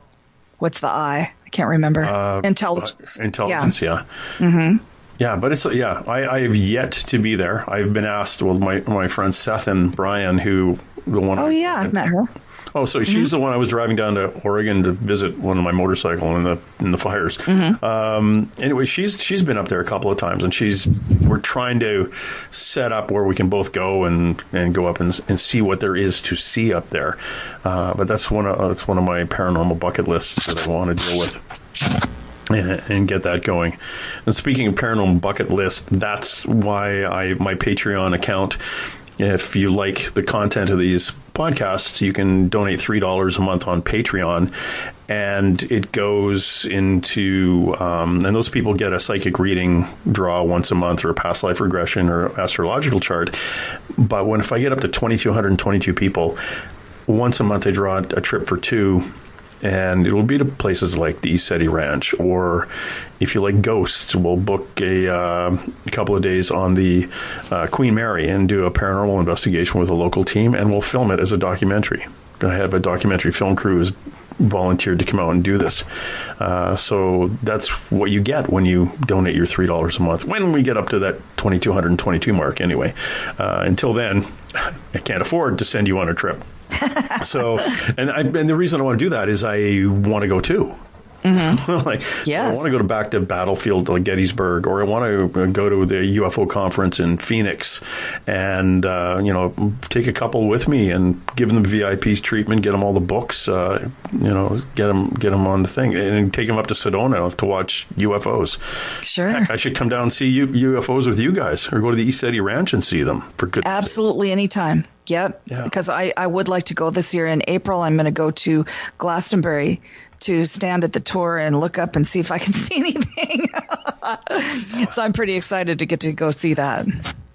What's the I? I can't remember. Intelligence. Intelligence, yeah. Mm-hmm. Yeah, but I have yet to be there. I've been asked, my friends Seth and Brian, I've met her. Oh, so she's the one I was driving down to Oregon to visit one of my motorcycle in the fires. Mm-hmm. Anyway, she's been up there a couple of times, and we're trying to set up where we can both go and go up and see what there is to see up there. But that's one of my paranormal bucket lists that I want to deal with. And get that going. And speaking of paranormal bucket list, that's why my Patreon account. If you like the content of these podcasts, you can donate $3 a month on Patreon, and it goes into and those people get a psychic reading draw once a month, or a past life regression, or astrological chart. But if I get up to 2,222 people, once a month I draw a trip for two. And it will be to places like the ECETI Ranch, or if you like ghosts, we'll book a couple of days on the Queen Mary and do a paranormal investigation with a local team, and we'll film it as a documentary. I have a documentary film crew who's volunteered to come out and do this. So that's what you get when you donate your $3 a month, when we get up to that 2,222 mark anyway. Until then, I can't afford to send you on a trip. So, and the reason I want to do that is I want to go too. Mm-hmm. Yes. I want to go back to battlefield like Gettysburg, or I want to go to the UFO conference in Phoenix, and take a couple with me and give them VIP treatment, get them all the books, get them on the thing, and take them up to Sedona to watch UFOs. Sure. Heck, I should come down and see UFOs with you guys, or go to the ECETI Ranch and see them. For goodness' sake. Absolutely, anytime. Yep. Yeah. Because I would like to go this year in April. I'm going to go to Glastonbury to stand at the tour and look up and see if I can see anything. So I'm pretty excited to get to go see that.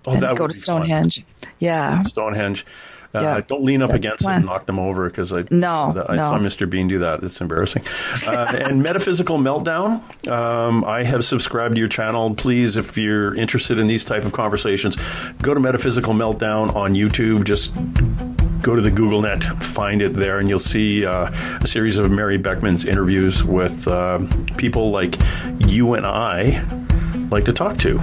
And go to Stonehenge. Fun. Yeah. Stonehenge. Don't lean up against it and knock them over, because I saw Mr. Bean do that. It's embarrassing. And Metaphysical Meltdown, I have subscribed to your channel. Please, if you're interested in these type of conversations, go to Metaphysical Meltdown on YouTube. Just go to the Google net, find it there, and you'll see a series of Mari Beckman's interviews with people like you and I like to talk to.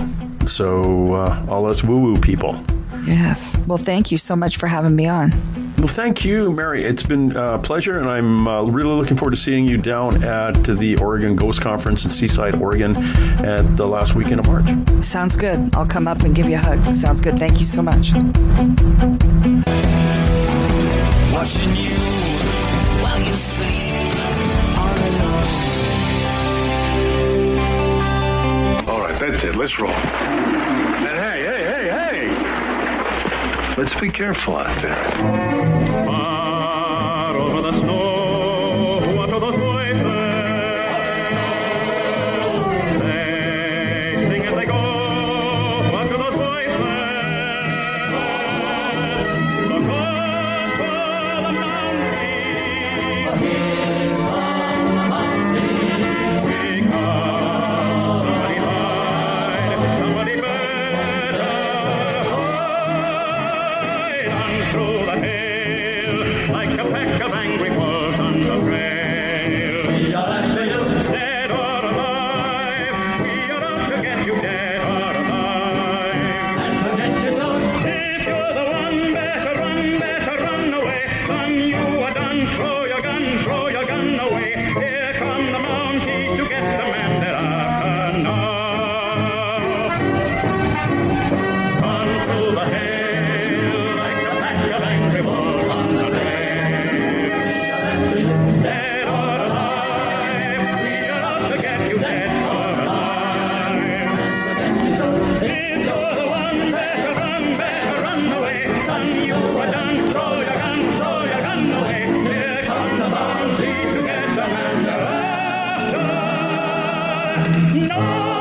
So all us woo-woo people. Yes. Well, thank you so much for having me on. Well, thank you, Mari. It's been a pleasure, and I'm really looking forward to seeing you down at the Oregon Ghost Conference in Seaside, Oregon at the last weekend of March. Sounds good. I'll come up and give you a hug. Sounds good. Thank you so much. Watching you while you sleep all alone. All right, that's it. Let's roll. And hey. Let's be careful out there. Far over the snow, what are those voices? They sing as they go. What are those voices? Look up for the mountain. Somebody hide, somebody better hide. Through the hail, know.